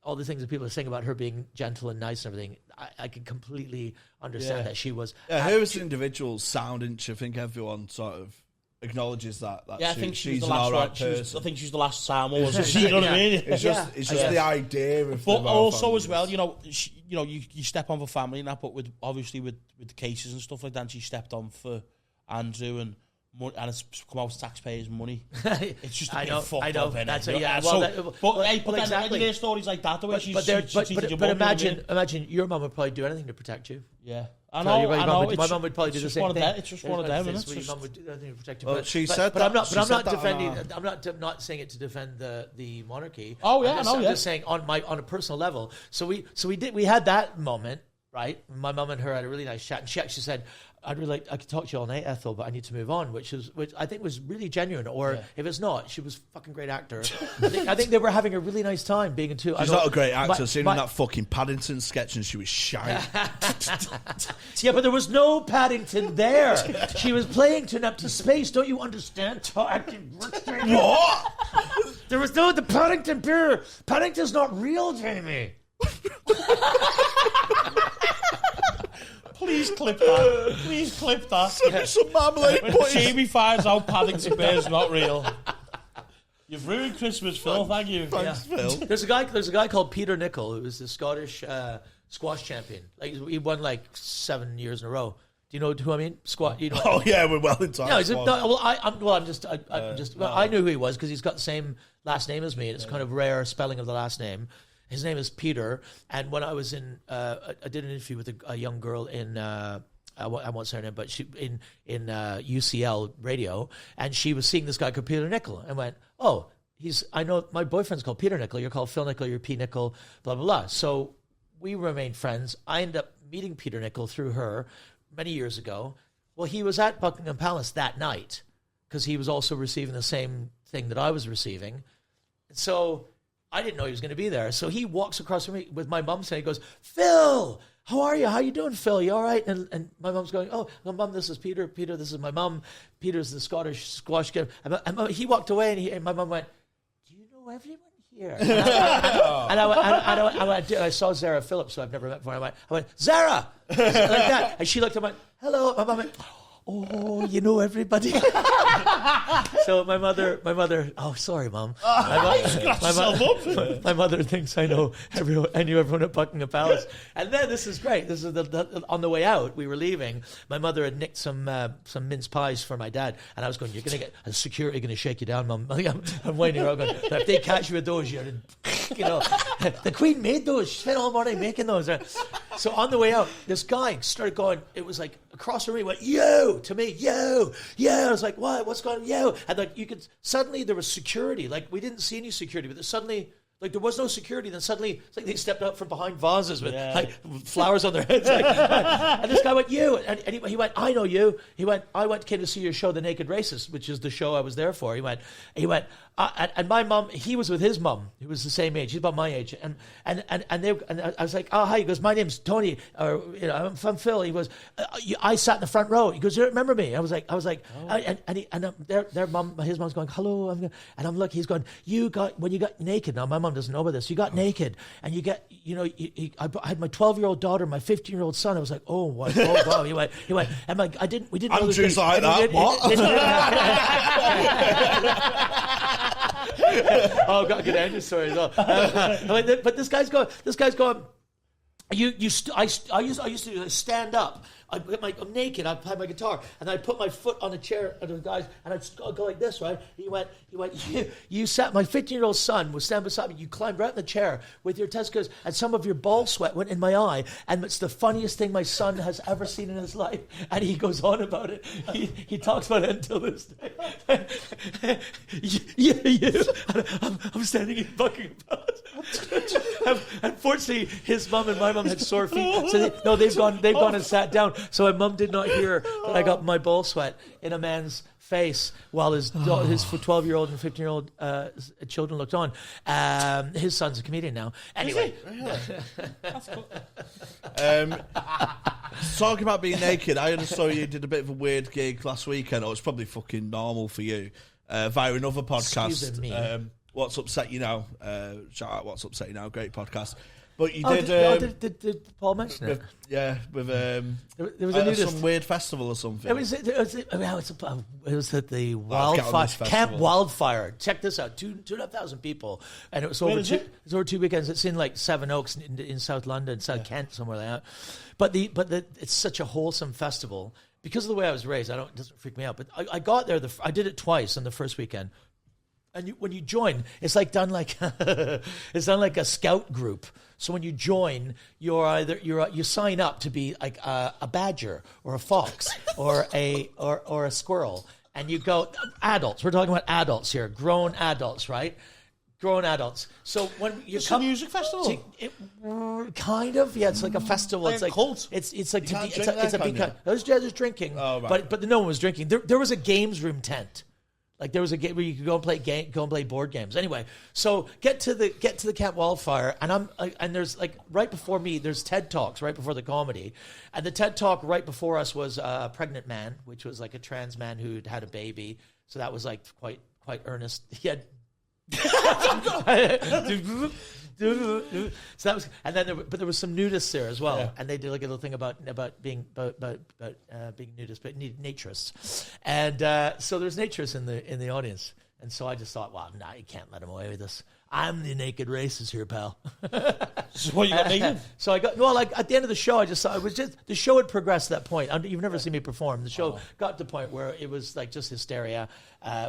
[SPEAKER 2] all the things that people are saying about her being gentle and nice and everything, I can completely understand that she was.
[SPEAKER 1] Yeah, her as an individual sound, didn't she? I think everyone sort of acknowledges that.
[SPEAKER 3] Yeah, I think she's the last
[SPEAKER 1] right
[SPEAKER 3] person. I think she's the last Sam, wasn't she? You know what I mean?
[SPEAKER 1] It's just the idea of.
[SPEAKER 3] But also as well, you step on for family and that, but with the cases and stuff like that, and she stepped on for Andrew and it's come out as taxpayers' money. It's just a bit fucked up.
[SPEAKER 2] That's
[SPEAKER 3] exactly. There's stories like that, the way
[SPEAKER 2] but imagine your mum would probably do anything to protect you.
[SPEAKER 3] Yeah. I know.
[SPEAKER 2] My mum would probably do the same thing.
[SPEAKER 3] It's just one of them, isn't it?
[SPEAKER 2] Your mum would do anything to protect you.
[SPEAKER 1] Well, she said that.
[SPEAKER 2] But I'm not defending. I'm not saying it to defend the monarchy.
[SPEAKER 3] Oh yeah,
[SPEAKER 2] I'm just saying on a personal level. So we had that moment, right? My mum and her had a really nice chat, and she actually said, I could talk to you all night, Ethel, but I need to move on, which I think was really genuine. Or if it's not, she was a fucking great actor. I think they were having a really nice time being in two.
[SPEAKER 1] She's not a great actor. Seen in that fucking Paddington sketch, and she was shy.
[SPEAKER 2] Yeah, but there was no Paddington there. She was playing to an empty space. Don't you understand?
[SPEAKER 1] What?
[SPEAKER 2] There was the Paddington beer. Paddington's not real, Jamie.
[SPEAKER 3] Please clip that.
[SPEAKER 1] Some marmalade
[SPEAKER 3] when Jamie finds out Paddington Bear's not real. You've ruined Christmas, Phil. Thank you.
[SPEAKER 1] Thanks, Phil.
[SPEAKER 2] There's a guy called Peter Nichol, who was the Scottish squash champion. He won 7 years in a row. Do you know who I mean?
[SPEAKER 1] Oh yeah, we're well in time.
[SPEAKER 2] No, I knew who he was because he's got the same last name as me. And it's kind of rare spelling of the last name. His name is Peter, and when I was I did an interview with a young girl in I won't say her name, but she in UCL radio, and she was seeing this guy called Peter Nichol, and went, "Oh, I know my boyfriend's called Peter Nichol. You're called Phil Nichol. You're P Nichol. Blah blah blah." So we remained friends. I ended up meeting Peter Nichol through her many years ago. Well, he was at Buckingham Palace that night because he was also receiving the same thing that I was receiving, so I didn't know he was going to be there. So he walks across from me with my mum saying, he goes, "Phil, how are you? How you doing, Phil? You all right?" And my mum's going, "Oh, Mum, this is Peter. Peter, this is my mum. Peter's the Scottish squash kid." And he walked away, and my mum went, "Do you know everyone here?" And I saw Zara Phillips, who I've never met before. I went, "Zara!" Like that. And she looked and went, "Hello." My mum went, oh, you know everybody. So my mother, oh, sorry, Mum. My mother thinks I know everyone. I knew everyone at Buckingham Palace. And then this is great. This is on the way out. We were leaving. My mother had nicked some mince pies for my dad, and I was going, "You're going to get a security going to shake you down, Mum." I'm waiting around going, "If they catch you with those, you're in." The Queen made those. She spent all morning making those. So on the way out, this guy started going. It was like across the room. He went, "Yo!" to me, "Yo, yeah." I was like, "What? What's going on?" "Yo!" And like you could suddenly there was security. Like we didn't see any security, but suddenly. Like there was no security, then suddenly it's like they stepped out from behind vases with like flowers on their heads. Like, and this guy went, "You," and he went, "I know you." He went, came to see your show, The Naked Racist, which is the show I was there for. He went, and my mum, he was with his mum, who was the same age, he's about my age, and I was like, "Oh, hi." He goes, "My name's Tony, or I'm from Phil." He goes, "I sat in the front row." He goes, "You don't remember me?" I was like, their mum, his mum's going, "Hello," and I'm looking, he's going, when you got naked. Now my mum doesn't know about this. You got naked, and you get, I had my 12-year-old daughter, my 15-year-old son. I was like, oh wow. He went, and we didn't know
[SPEAKER 1] Andrew's like that. What?
[SPEAKER 2] Oh, I've got a good Andrew story as well. But this guy's going. I used to stand up. I'm naked. I had my guitar, and I put my foot on the chair of the guys, and I'd go like this, right? He went. You sat. My 15-year-old son was standing beside me. You climbed right in the chair with your testicles, and some of your ball sweat went in my eye, and it's the funniest thing my son has ever seen in his life. And he goes on about it. He talks about it until this day. I'm standing in Buckingham Palace. Unfortunately, his mum and my mum had sore feet, so they've gone and sat down. So my mum did not hear that I got my ball sweat in a man's face while his 12-year-old and 15-year-old children looked on. His son's a comedian now. Anyway.
[SPEAKER 3] That's cool.
[SPEAKER 1] Talking about being naked, I saw you did a bit of a weird gig last weekend. It's probably fucking normal for you. Via another podcast.
[SPEAKER 2] Excuse me.
[SPEAKER 1] What's Upset You Now? Shout out What's Upset You Now, great podcast. But you
[SPEAKER 2] did Paul mention it?
[SPEAKER 1] With
[SPEAKER 2] there was
[SPEAKER 1] some weird festival or something.
[SPEAKER 2] It was at the Wildfire Camp Wildfire. Check this out: 2,500 people, and it was over two weekends. It's in like Seven Oaks in South London, South Kent, somewhere like that. But it's such a wholesome festival because of the way I was raised. It doesn't freak me out. But I got there. I did it twice on the first weekend. And when you join, it's like done like a scout group. So when you join, you sign up to be like a badger or a fox or a squirrel, and you go adults. We're talking about adults here, grown adults, right? Grown adults. So when you
[SPEAKER 3] come, a music festival,
[SPEAKER 2] kind of, yeah. It's like a festival. It's like
[SPEAKER 3] cult.
[SPEAKER 2] It's like it's a big. There's drinking, but no one was drinking. There was a games room tent. Like there was a game where you could go and play board games. Anyway, so get to the Camp Wildfire, and there's like right before me, there's TED Talks right before the comedy, and the TED Talk right before us was a pregnant man, which was like a trans man who'd had a baby. So that was like quite earnest. He had. So that was, and then there was some nudists there as well, and they did like a little thing about being nudists, but naturists, and so there's naturists in the audience, and so I just thought, wow, you can't let them away with this. I'm the naked racist here, pal.
[SPEAKER 3] So what you got naked?
[SPEAKER 2] So I got like at the end of the show, I just thought the show had progressed to that point. You've never seen me perform. The show got to the point where it was like just hysteria,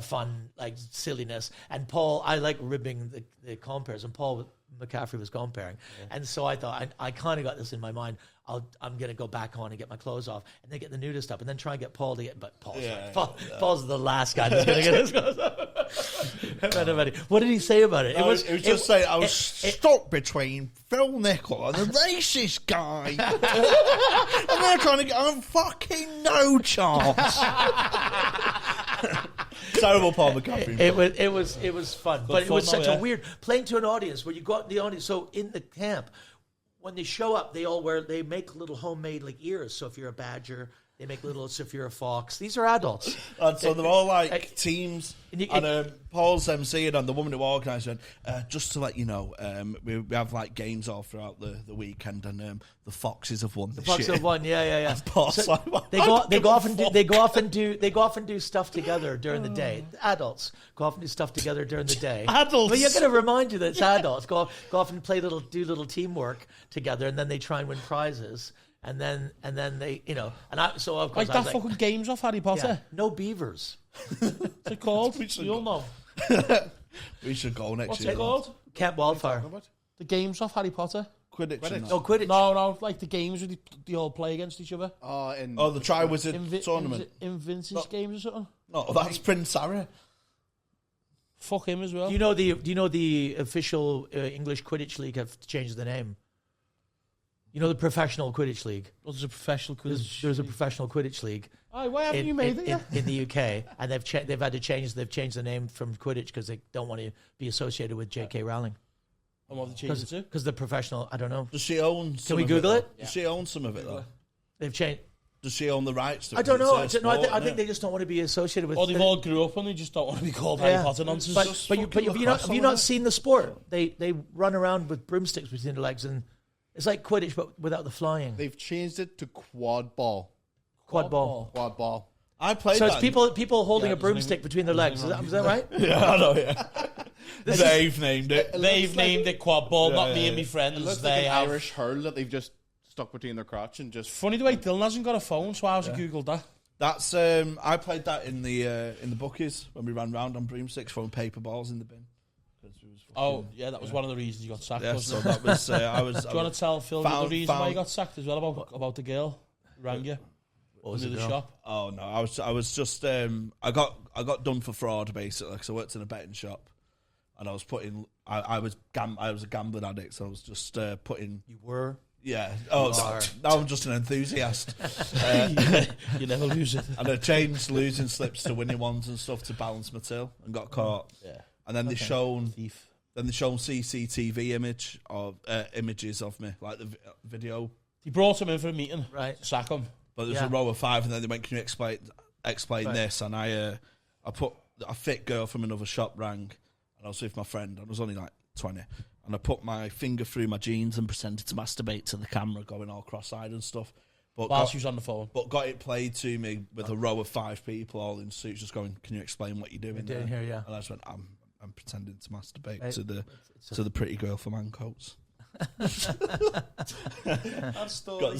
[SPEAKER 2] fun, like silliness. And Paul, I like ribbing the compares, and Paul McCaffrey was comparing, and so I thought I kind of got this in my mind. I'm gonna go back on and get my clothes off, and then get the nudist up, and then try and get Paul to get. But Paul's the last guy that's gonna get his clothes off. What did he say about it?
[SPEAKER 1] It was just saying I was stuck between Phil Nichol and the racist guy, and they're trying to get on fucking no chance. Terrible Paul McCaffrey.
[SPEAKER 2] It was fun, but it was such a weird playing to an audience where you go out in the audience. So in the camp, when they show up, they make little homemade like ears. So if you're a badger, They make little Saphira Fox. These are adults.
[SPEAKER 1] And so they're all like teams. And Paul's emceeing, and the woman who organised it, just to let you know, we have like games all throughout the weekend, and the Foxes have won. The
[SPEAKER 2] Foxes have won, yeah.
[SPEAKER 1] So
[SPEAKER 2] they go off and do stuff together during the day. Adults go off and do stuff together during the day.
[SPEAKER 3] Adults.
[SPEAKER 2] Well, you're going to remind you that it's adults. Go off and do little teamwork together, and then they try and win prizes. And then they, of course,
[SPEAKER 3] like that fucking games off Harry Potter.
[SPEAKER 2] Yeah, no beavers.
[SPEAKER 3] What's it called? You'll know.
[SPEAKER 1] We should go next year.
[SPEAKER 3] What's it called?
[SPEAKER 2] Camp Wildfire.
[SPEAKER 3] The games off Harry Potter.
[SPEAKER 1] Quidditch.
[SPEAKER 2] Quidditch.
[SPEAKER 3] No, like the games where they all play against each other.
[SPEAKER 1] The Triwizard Tournament.
[SPEAKER 3] Vintage games or something.
[SPEAKER 1] No, that's Prince Harry.
[SPEAKER 3] Fuck him as well.
[SPEAKER 2] Do you know the official English Quidditch League have changed the name? You know the professional Quidditch League?
[SPEAKER 3] Well, there's a professional Quidditch.
[SPEAKER 2] There's a professional Quidditch League.
[SPEAKER 3] Oh, why haven't you made it yet?
[SPEAKER 2] In the UK, and they've had to change. They've changed the name from Quidditch because they don't want to be associated with J.K. Rowling.
[SPEAKER 3] And what have they changed it to?
[SPEAKER 2] Because the professional, I don't know.
[SPEAKER 1] Does she own?
[SPEAKER 2] Can we Google it?
[SPEAKER 1] Does she own some of it though?
[SPEAKER 2] They've changed.
[SPEAKER 1] Does she own the rights to it?
[SPEAKER 2] I don't know. I
[SPEAKER 1] I
[SPEAKER 2] think they just don't want to be associated with.
[SPEAKER 3] Or they've all grew up and they just don't want to be called Harry Potter nonsense.
[SPEAKER 2] But have you not seen the sport? They run around with broomsticks between their legs, and it's like Quidditch but without the flying.
[SPEAKER 5] They've changed it to quad ball.
[SPEAKER 2] Quad ball.
[SPEAKER 5] Quad ball.
[SPEAKER 1] I played.
[SPEAKER 2] So
[SPEAKER 1] that.
[SPEAKER 2] it's people holding a broomstick between their legs. Is that right?
[SPEAKER 1] Yeah, I know. Yeah. They've named it.
[SPEAKER 3] They've named it quad ball, not me and my friends.
[SPEAKER 5] It looks
[SPEAKER 3] they
[SPEAKER 5] like an
[SPEAKER 3] have
[SPEAKER 5] Irish hurl that they've just stuck between their crotch and just.
[SPEAKER 3] Funny the way Dylan hasn't got a phone, so how's he googled that?
[SPEAKER 1] That's I played that in the bookies when we ran round on broomsticks throwing paper balls in the bin.
[SPEAKER 3] That was one of the reasons you got sacked.
[SPEAKER 1] Yeah,
[SPEAKER 3] wasn't
[SPEAKER 1] so
[SPEAKER 3] it?
[SPEAKER 1] that was. I was.
[SPEAKER 3] Do you want to tell Phil the reason why you got sacked as well about the girl who rang you?
[SPEAKER 2] What was
[SPEAKER 3] the
[SPEAKER 2] girl?
[SPEAKER 3] shop?
[SPEAKER 1] Oh no, I was just I got done for fraud basically because I worked in a betting shop, and I was putting I was a gambling addict, so I was just putting.
[SPEAKER 2] You were.
[SPEAKER 1] Yeah. Oh, now I'm just an enthusiast.
[SPEAKER 3] You never lose it.
[SPEAKER 1] And I changed losing slips to winning ones and stuff to balance my till and got caught.
[SPEAKER 3] Yeah.
[SPEAKER 1] And then they shown
[SPEAKER 3] Thief.
[SPEAKER 1] Then they shown CCTV images of me, like the video.
[SPEAKER 3] He brought him in for a meeting,
[SPEAKER 2] right?
[SPEAKER 3] Sack him.
[SPEAKER 1] But there's a row of 5, and then they went, "Can you explain this?" And I put a fit girl from another shop rang, and I was with my friend. I was only like 20, and I put my finger through my jeans and pretended to masturbate to the camera, going all cross-eyed and stuff. But
[SPEAKER 3] while she was on the phone.
[SPEAKER 1] But got it played to me with a row of 5 people all in suits, just going, "Can you explain what you're doing there?"
[SPEAKER 2] Here, yeah.
[SPEAKER 1] And I just went, "I'm pretending to masturbate to the pretty girl from Ancoats."
[SPEAKER 3] That's story.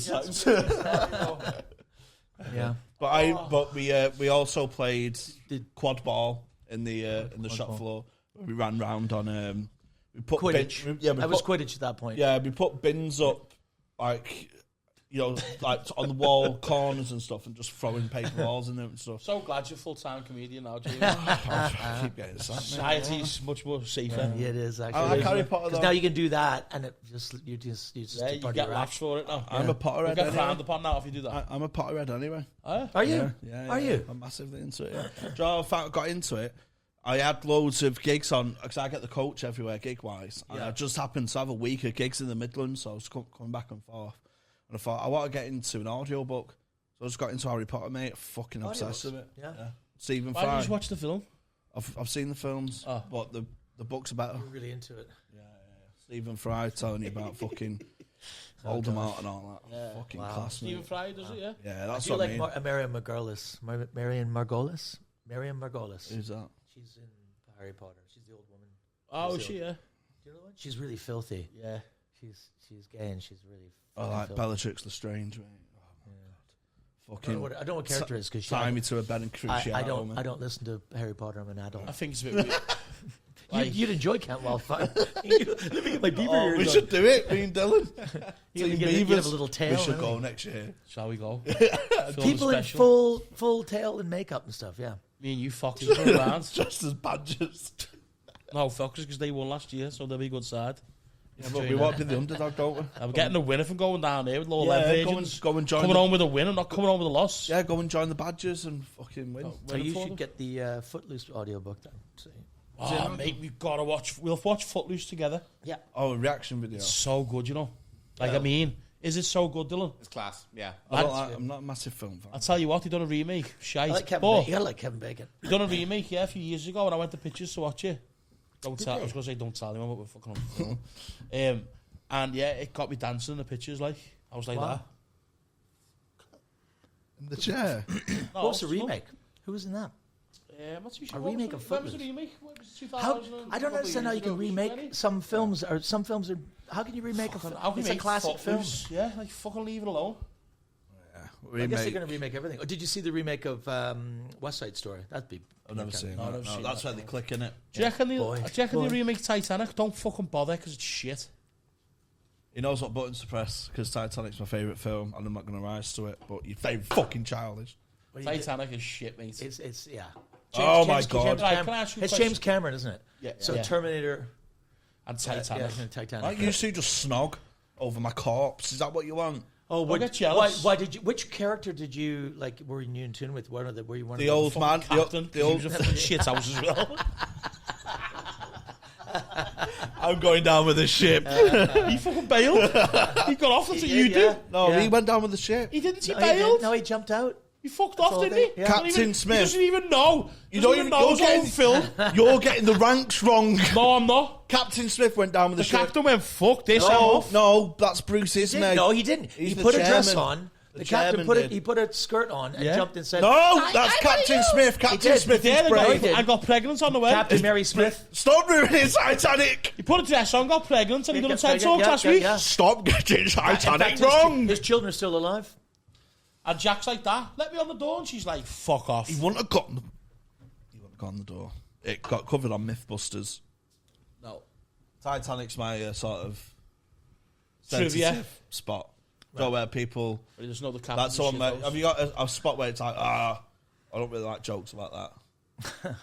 [SPEAKER 2] Yeah.
[SPEAKER 1] But we also played quad ball in the shop floor. We ran round on we put
[SPEAKER 2] Quidditch.
[SPEAKER 1] It
[SPEAKER 2] was Quidditch at that point.
[SPEAKER 1] Yeah, we put bins up like like on the wall corners and stuff, and just throwing paper balls in there and stuff.
[SPEAKER 3] So glad you're a full-time comedian now, James.
[SPEAKER 1] I keep getting sacked.
[SPEAKER 3] Society's much more safer.
[SPEAKER 2] Yeah, it is actually.
[SPEAKER 1] I like Harry Potter though.
[SPEAKER 2] Now you can do that, and you just
[SPEAKER 3] you get laughs for it now.
[SPEAKER 1] I'm a Potterhead.
[SPEAKER 3] You'll get frowned upon now if you do that.
[SPEAKER 1] I'm a Potterhead anyway.
[SPEAKER 2] Are you?
[SPEAKER 1] Yeah.
[SPEAKER 2] Are you?
[SPEAKER 1] I'm massively into it. Yeah. Do you know how I got into it? I had loads of gigs on, because I get the coach everywhere gig-wise, and I just happened to have a week of gigs in the Midlands, so I was coming back and forth. And I thought, I want to get into an audiobook. So I just got into Harry Potter, mate. Fucking obsessed with it.
[SPEAKER 2] Yeah.
[SPEAKER 1] Stephen
[SPEAKER 3] Why
[SPEAKER 1] Fry.
[SPEAKER 3] didn't you watch the film?
[SPEAKER 1] I've seen the films, but the books are better.
[SPEAKER 2] You're really into it.
[SPEAKER 1] Yeah. Stephen Fry telling you about fucking Voldemort and all that.
[SPEAKER 3] Yeah.
[SPEAKER 1] Fucking
[SPEAKER 2] Wow.
[SPEAKER 1] class, mate.
[SPEAKER 3] Stephen Fry does it, yeah?
[SPEAKER 1] Yeah, that's
[SPEAKER 2] I do
[SPEAKER 1] what I mean.
[SPEAKER 2] like Marion Margolis. Marion Margolis? Marion Margolis.
[SPEAKER 1] Who's that?
[SPEAKER 2] She's in Harry Potter. She's the old woman.
[SPEAKER 3] Oh, is she, yeah?
[SPEAKER 2] Do you know what? She's really filthy.
[SPEAKER 3] Yeah.
[SPEAKER 2] She's gay and she's really
[SPEAKER 1] I like
[SPEAKER 2] filthy.
[SPEAKER 1] Bellatrix Lestrange, mate. Oh, my God.
[SPEAKER 2] I don't know what character is because
[SPEAKER 1] tie me to a bed and cruise
[SPEAKER 2] I don't listen to Harry Potter. I'm an adult.
[SPEAKER 3] I think it's a bit weird.
[SPEAKER 2] You'd enjoy Camp Wildfire. Let me get my beaver ears
[SPEAKER 1] we
[SPEAKER 2] on.
[SPEAKER 1] should do it, me and Dylan.
[SPEAKER 2] You
[SPEAKER 1] Team
[SPEAKER 2] have
[SPEAKER 1] Beavers.
[SPEAKER 2] a little tail.
[SPEAKER 1] We should
[SPEAKER 2] and
[SPEAKER 1] go
[SPEAKER 2] everything.
[SPEAKER 1] next year.
[SPEAKER 3] Shall we go?
[SPEAKER 2] People in full tail and makeup and stuff. Yeah.
[SPEAKER 3] Me and you foxes go around.
[SPEAKER 1] Just as badgers.
[SPEAKER 3] No, foxes, because they won last year, so they'll be good side.
[SPEAKER 1] Yeah, but we want to be the underdog, don't we?
[SPEAKER 3] I'm getting a winner from going down here with all them virgins.
[SPEAKER 1] Go and join.
[SPEAKER 3] Coming home with a win and not coming home with a loss.
[SPEAKER 1] Yeah, go and join the Badgers and fucking win.
[SPEAKER 2] So you should get the Footloose audiobook then. See.
[SPEAKER 3] Oh, mate, we've got to watch. We'll watch Footloose together.
[SPEAKER 2] Yeah.
[SPEAKER 1] Oh, a reaction video.
[SPEAKER 3] It's so good, you know. Like, I mean, Is it so good, Dylan?
[SPEAKER 5] It's class. Yeah.
[SPEAKER 1] I'm not a massive film fan.
[SPEAKER 3] I'll tell you what, they done a remake. Shite.
[SPEAKER 2] I like Kevin Bacon. You gotta like Kevin Bacon.
[SPEAKER 3] They done a remake, a few years ago, and I went to pictures to watch it. I was going to say, don't tell anyone, but we're fucking on the film. And yeah, it got me dancing in the pictures, like. I was like that.
[SPEAKER 1] In the chair?
[SPEAKER 3] No,
[SPEAKER 2] what was the remake? Who was in that?
[SPEAKER 3] I'm not too sure.
[SPEAKER 2] A remake of
[SPEAKER 3] When was
[SPEAKER 2] Footloose.
[SPEAKER 3] the remake? What was it,
[SPEAKER 2] How,
[SPEAKER 3] 2000?
[SPEAKER 2] I don't understand how you can remake some films, or some films are... How can you remake a film? It's a classic film.
[SPEAKER 3] Yeah, like fucking leave it alone.
[SPEAKER 1] Yeah.
[SPEAKER 2] I guess they're going to remake everything. Oh, did you see the remake of West Side Story? That'd be...
[SPEAKER 1] I've never seen that. No, that's where they click in it.
[SPEAKER 3] Do you reckon they remake Titanic? Don't fucking bother, because it's shit.
[SPEAKER 1] He knows what buttons to press, because Titanic's my favourite film, and I'm not going to rise to it, but you're very fucking childish.
[SPEAKER 3] Titanic is shit, mate.
[SPEAKER 2] It's yeah.
[SPEAKER 1] My God.
[SPEAKER 2] It's James Cameron, isn't it?
[SPEAKER 3] Yeah.
[SPEAKER 2] So Terminator
[SPEAKER 3] and Titanic.
[SPEAKER 2] Titanic.
[SPEAKER 1] I used to just snog over my corpse. Is that what you want?
[SPEAKER 2] Oh,
[SPEAKER 3] I get jealous.
[SPEAKER 2] Why did you? Which character did you like? Were you in tune with? Were you one
[SPEAKER 1] The
[SPEAKER 2] of
[SPEAKER 1] old man.
[SPEAKER 3] Captain.
[SPEAKER 1] The old.
[SPEAKER 3] He was a fucking shit house as well.
[SPEAKER 1] I'm going down with the ship.
[SPEAKER 3] He fucking bailed. He got off. That's what you did.
[SPEAKER 1] No, he went down with the ship.
[SPEAKER 3] He didn't. He bailed.
[SPEAKER 2] No, he jumped out.
[SPEAKER 3] He fucked off, didn't he?
[SPEAKER 2] Yeah.
[SPEAKER 1] Captain Smith.
[SPEAKER 3] He doesn't even know.
[SPEAKER 1] You don't even
[SPEAKER 3] know his own film.
[SPEAKER 1] You're getting the ranks wrong.
[SPEAKER 3] No, I'm not.
[SPEAKER 1] Captain Smith went down with the ship.
[SPEAKER 3] Captain went, fuck this.
[SPEAKER 1] No, that's Bruce Ismay.
[SPEAKER 2] No, he didn't. He put a dress on. The captain put a skirt on and jumped and said,
[SPEAKER 1] "No, that's Captain Smith. Captain Smith is brave."
[SPEAKER 3] I got pregnant on the way.
[SPEAKER 2] Captain Mary Smith.
[SPEAKER 1] Stop ruining Titanic.
[SPEAKER 3] He put a dress on, got pregnant, and he done a TED talk last week.
[SPEAKER 1] Stop getting Titanic
[SPEAKER 2] fact,
[SPEAKER 1] wrong.
[SPEAKER 2] His children are still alive.
[SPEAKER 3] And Jack's like that. Let me on the door, and she's like, "Fuck off."
[SPEAKER 1] He wouldn't have gotten. He wouldn't have gone the door. It got covered on MythBusters.
[SPEAKER 3] No.
[SPEAKER 1] Titanic's my sort of
[SPEAKER 3] Trivia
[SPEAKER 1] spot. Go where people.
[SPEAKER 3] But he doesn't know the captain.
[SPEAKER 1] That's on. Have you got a spot where it's like, I don't really like jokes about that.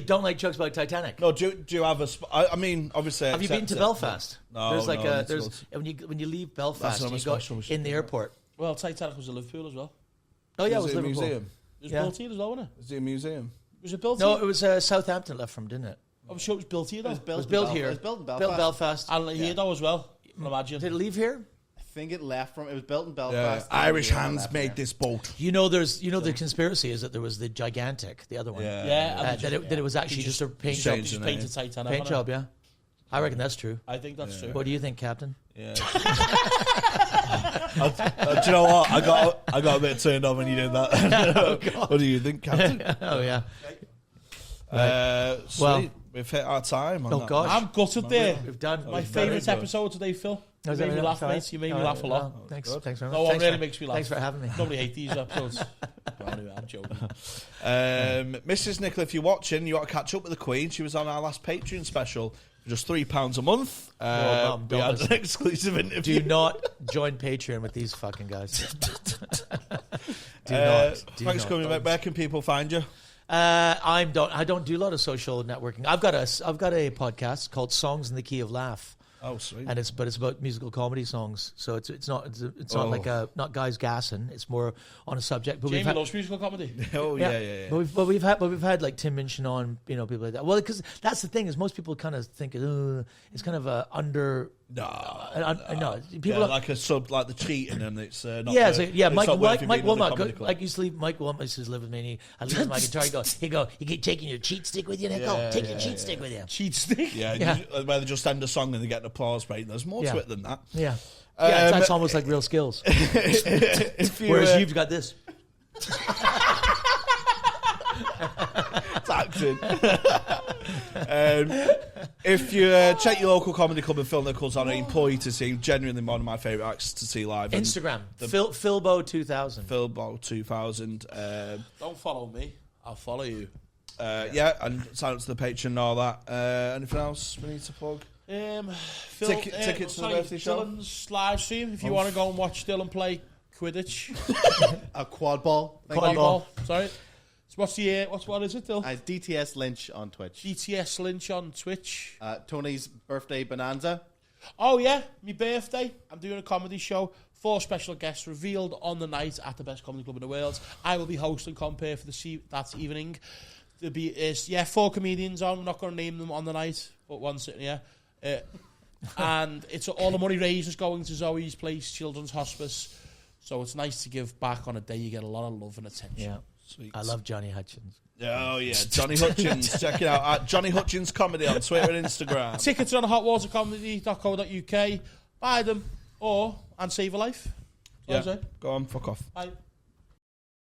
[SPEAKER 2] Don't like jokes about Titanic?
[SPEAKER 1] No, do you have a spot? I mean, obviously.
[SPEAKER 2] Have you been to Belfast?
[SPEAKER 1] No,
[SPEAKER 2] there's like
[SPEAKER 1] no,
[SPEAKER 2] when you leave Belfast, you go in the airport.
[SPEAKER 3] Well, Titanic was in Liverpool as well.
[SPEAKER 2] Oh yeah, it was
[SPEAKER 1] a
[SPEAKER 2] Liverpool.
[SPEAKER 1] museum.
[SPEAKER 3] It was built here as well, wasn't it?
[SPEAKER 1] Is it a museum?
[SPEAKER 3] Was it built
[SPEAKER 2] No,
[SPEAKER 3] here?
[SPEAKER 2] it was Southampton left from, didn't it?
[SPEAKER 3] I'm sure it was built here though.
[SPEAKER 2] It was built here.
[SPEAKER 5] It was built in Belfast.
[SPEAKER 2] Built in Belfast.
[SPEAKER 3] And here though as well. I can imagine.
[SPEAKER 2] Did it leave here?
[SPEAKER 5] I think it left from. It was built in Belfast.
[SPEAKER 1] Irish hands made this boat.
[SPEAKER 2] The conspiracy is that there was the gigantic, the other one.
[SPEAKER 3] Yeah.
[SPEAKER 2] That it was actually just a paint job.
[SPEAKER 3] Just painted Titanic.
[SPEAKER 2] Paint job, yeah. I reckon that's true.
[SPEAKER 3] I think that's true.
[SPEAKER 2] What do you think, Captain?
[SPEAKER 1] Yeah. Do you know what? I got a bit turned on when you did that. What do you think, Captain?
[SPEAKER 2] Oh yeah.
[SPEAKER 1] Well, we've hit our time.
[SPEAKER 2] Oh gosh,
[SPEAKER 3] I'm gutted there.
[SPEAKER 2] We've done
[SPEAKER 3] my favourite episode today, Phil. You made me laugh, mate. You made me laugh a lot.
[SPEAKER 2] Thanks very much.
[SPEAKER 3] No one really makes me laugh.
[SPEAKER 2] Thanks for having me.
[SPEAKER 3] Nobody hates these episodes. Well, anyway, I'm joking.
[SPEAKER 1] Mrs. Nichol, if you're watching, you ought to catch up with the Queen. She was on our last Patreon special for just £3 a month. We had an exclusive interview.
[SPEAKER 2] Do not join Patreon with these fucking guys.
[SPEAKER 1] Thanks for coming back. Where can people find you?
[SPEAKER 2] I don't do a lot of social networking. I've got a podcast called Songs in the Key of Laugh.
[SPEAKER 1] Oh, sweet!
[SPEAKER 2] And it's about musical comedy songs. So it's not like not guys gassing. It's more on a subject. But
[SPEAKER 3] Jamie loves musical comedy.
[SPEAKER 1] Oh yeah.
[SPEAKER 2] But we've had like Tim Minchin on, people like that. Well, because that's the thing is most people kind of think it's kind of a under. No. People
[SPEAKER 1] like a sub, like the cheating, and it's not.
[SPEAKER 2] Mike Wilmot. Like used to leave. Mike Wilmot used to live with me. And I leave my guitar. You keep taking your cheat stick with you, Nichol. Take your cheat stick with you.
[SPEAKER 3] Cheat stick.
[SPEAKER 1] Yeah. Where they just end a song and they get an applause break. There's more to it than that.
[SPEAKER 2] Yeah. That's almost like real skills. Whereas you've got this.
[SPEAKER 1] It's acting. If you check your local comedy club and Phil Nichols on, I implore you to see him. Genuinely one of my favourite acts to see live.
[SPEAKER 2] Instagram, Philbo2000.
[SPEAKER 1] Philbo2000.
[SPEAKER 3] Don't follow me. I'll follow you.
[SPEAKER 1] And sign up to the Patreon and all that. Anything else we need to plug? Tickets to the birthday show?
[SPEAKER 3] Dylan's live stream. If you want to go and watch Dylan play Quidditch.
[SPEAKER 5] A quad ball.
[SPEAKER 3] Quad ball. Sorry. So what is it, Dylan?
[SPEAKER 5] DTS Lynch on Twitch.
[SPEAKER 3] DTS Lynch on Twitch.
[SPEAKER 5] Tony's birthday bonanza.
[SPEAKER 3] Oh yeah, my birthday. I'm doing a comedy show. 4 special guests revealed on the night at the best comedy club in the world. I will be hosting Compare for that evening. There'll be 4 comedians on. I'm not going to name them on the night, but one sitting here. And it's all the money raised is going to Zoe's Place Children's Hospice. So it's nice to give back on a day you get a lot of love and attention.
[SPEAKER 2] Yeah.
[SPEAKER 1] Sweet.
[SPEAKER 2] I love Johnny Hutchins.
[SPEAKER 1] Oh, yeah. Johnny Hutchins. Check it out at Johnny Hutchins Comedy on Twitter and Instagram.
[SPEAKER 3] Tickets are on HotWaterComedy.co.uk. Buy them and save a life.
[SPEAKER 1] Yeah. Go on, fuck off.
[SPEAKER 3] Bye.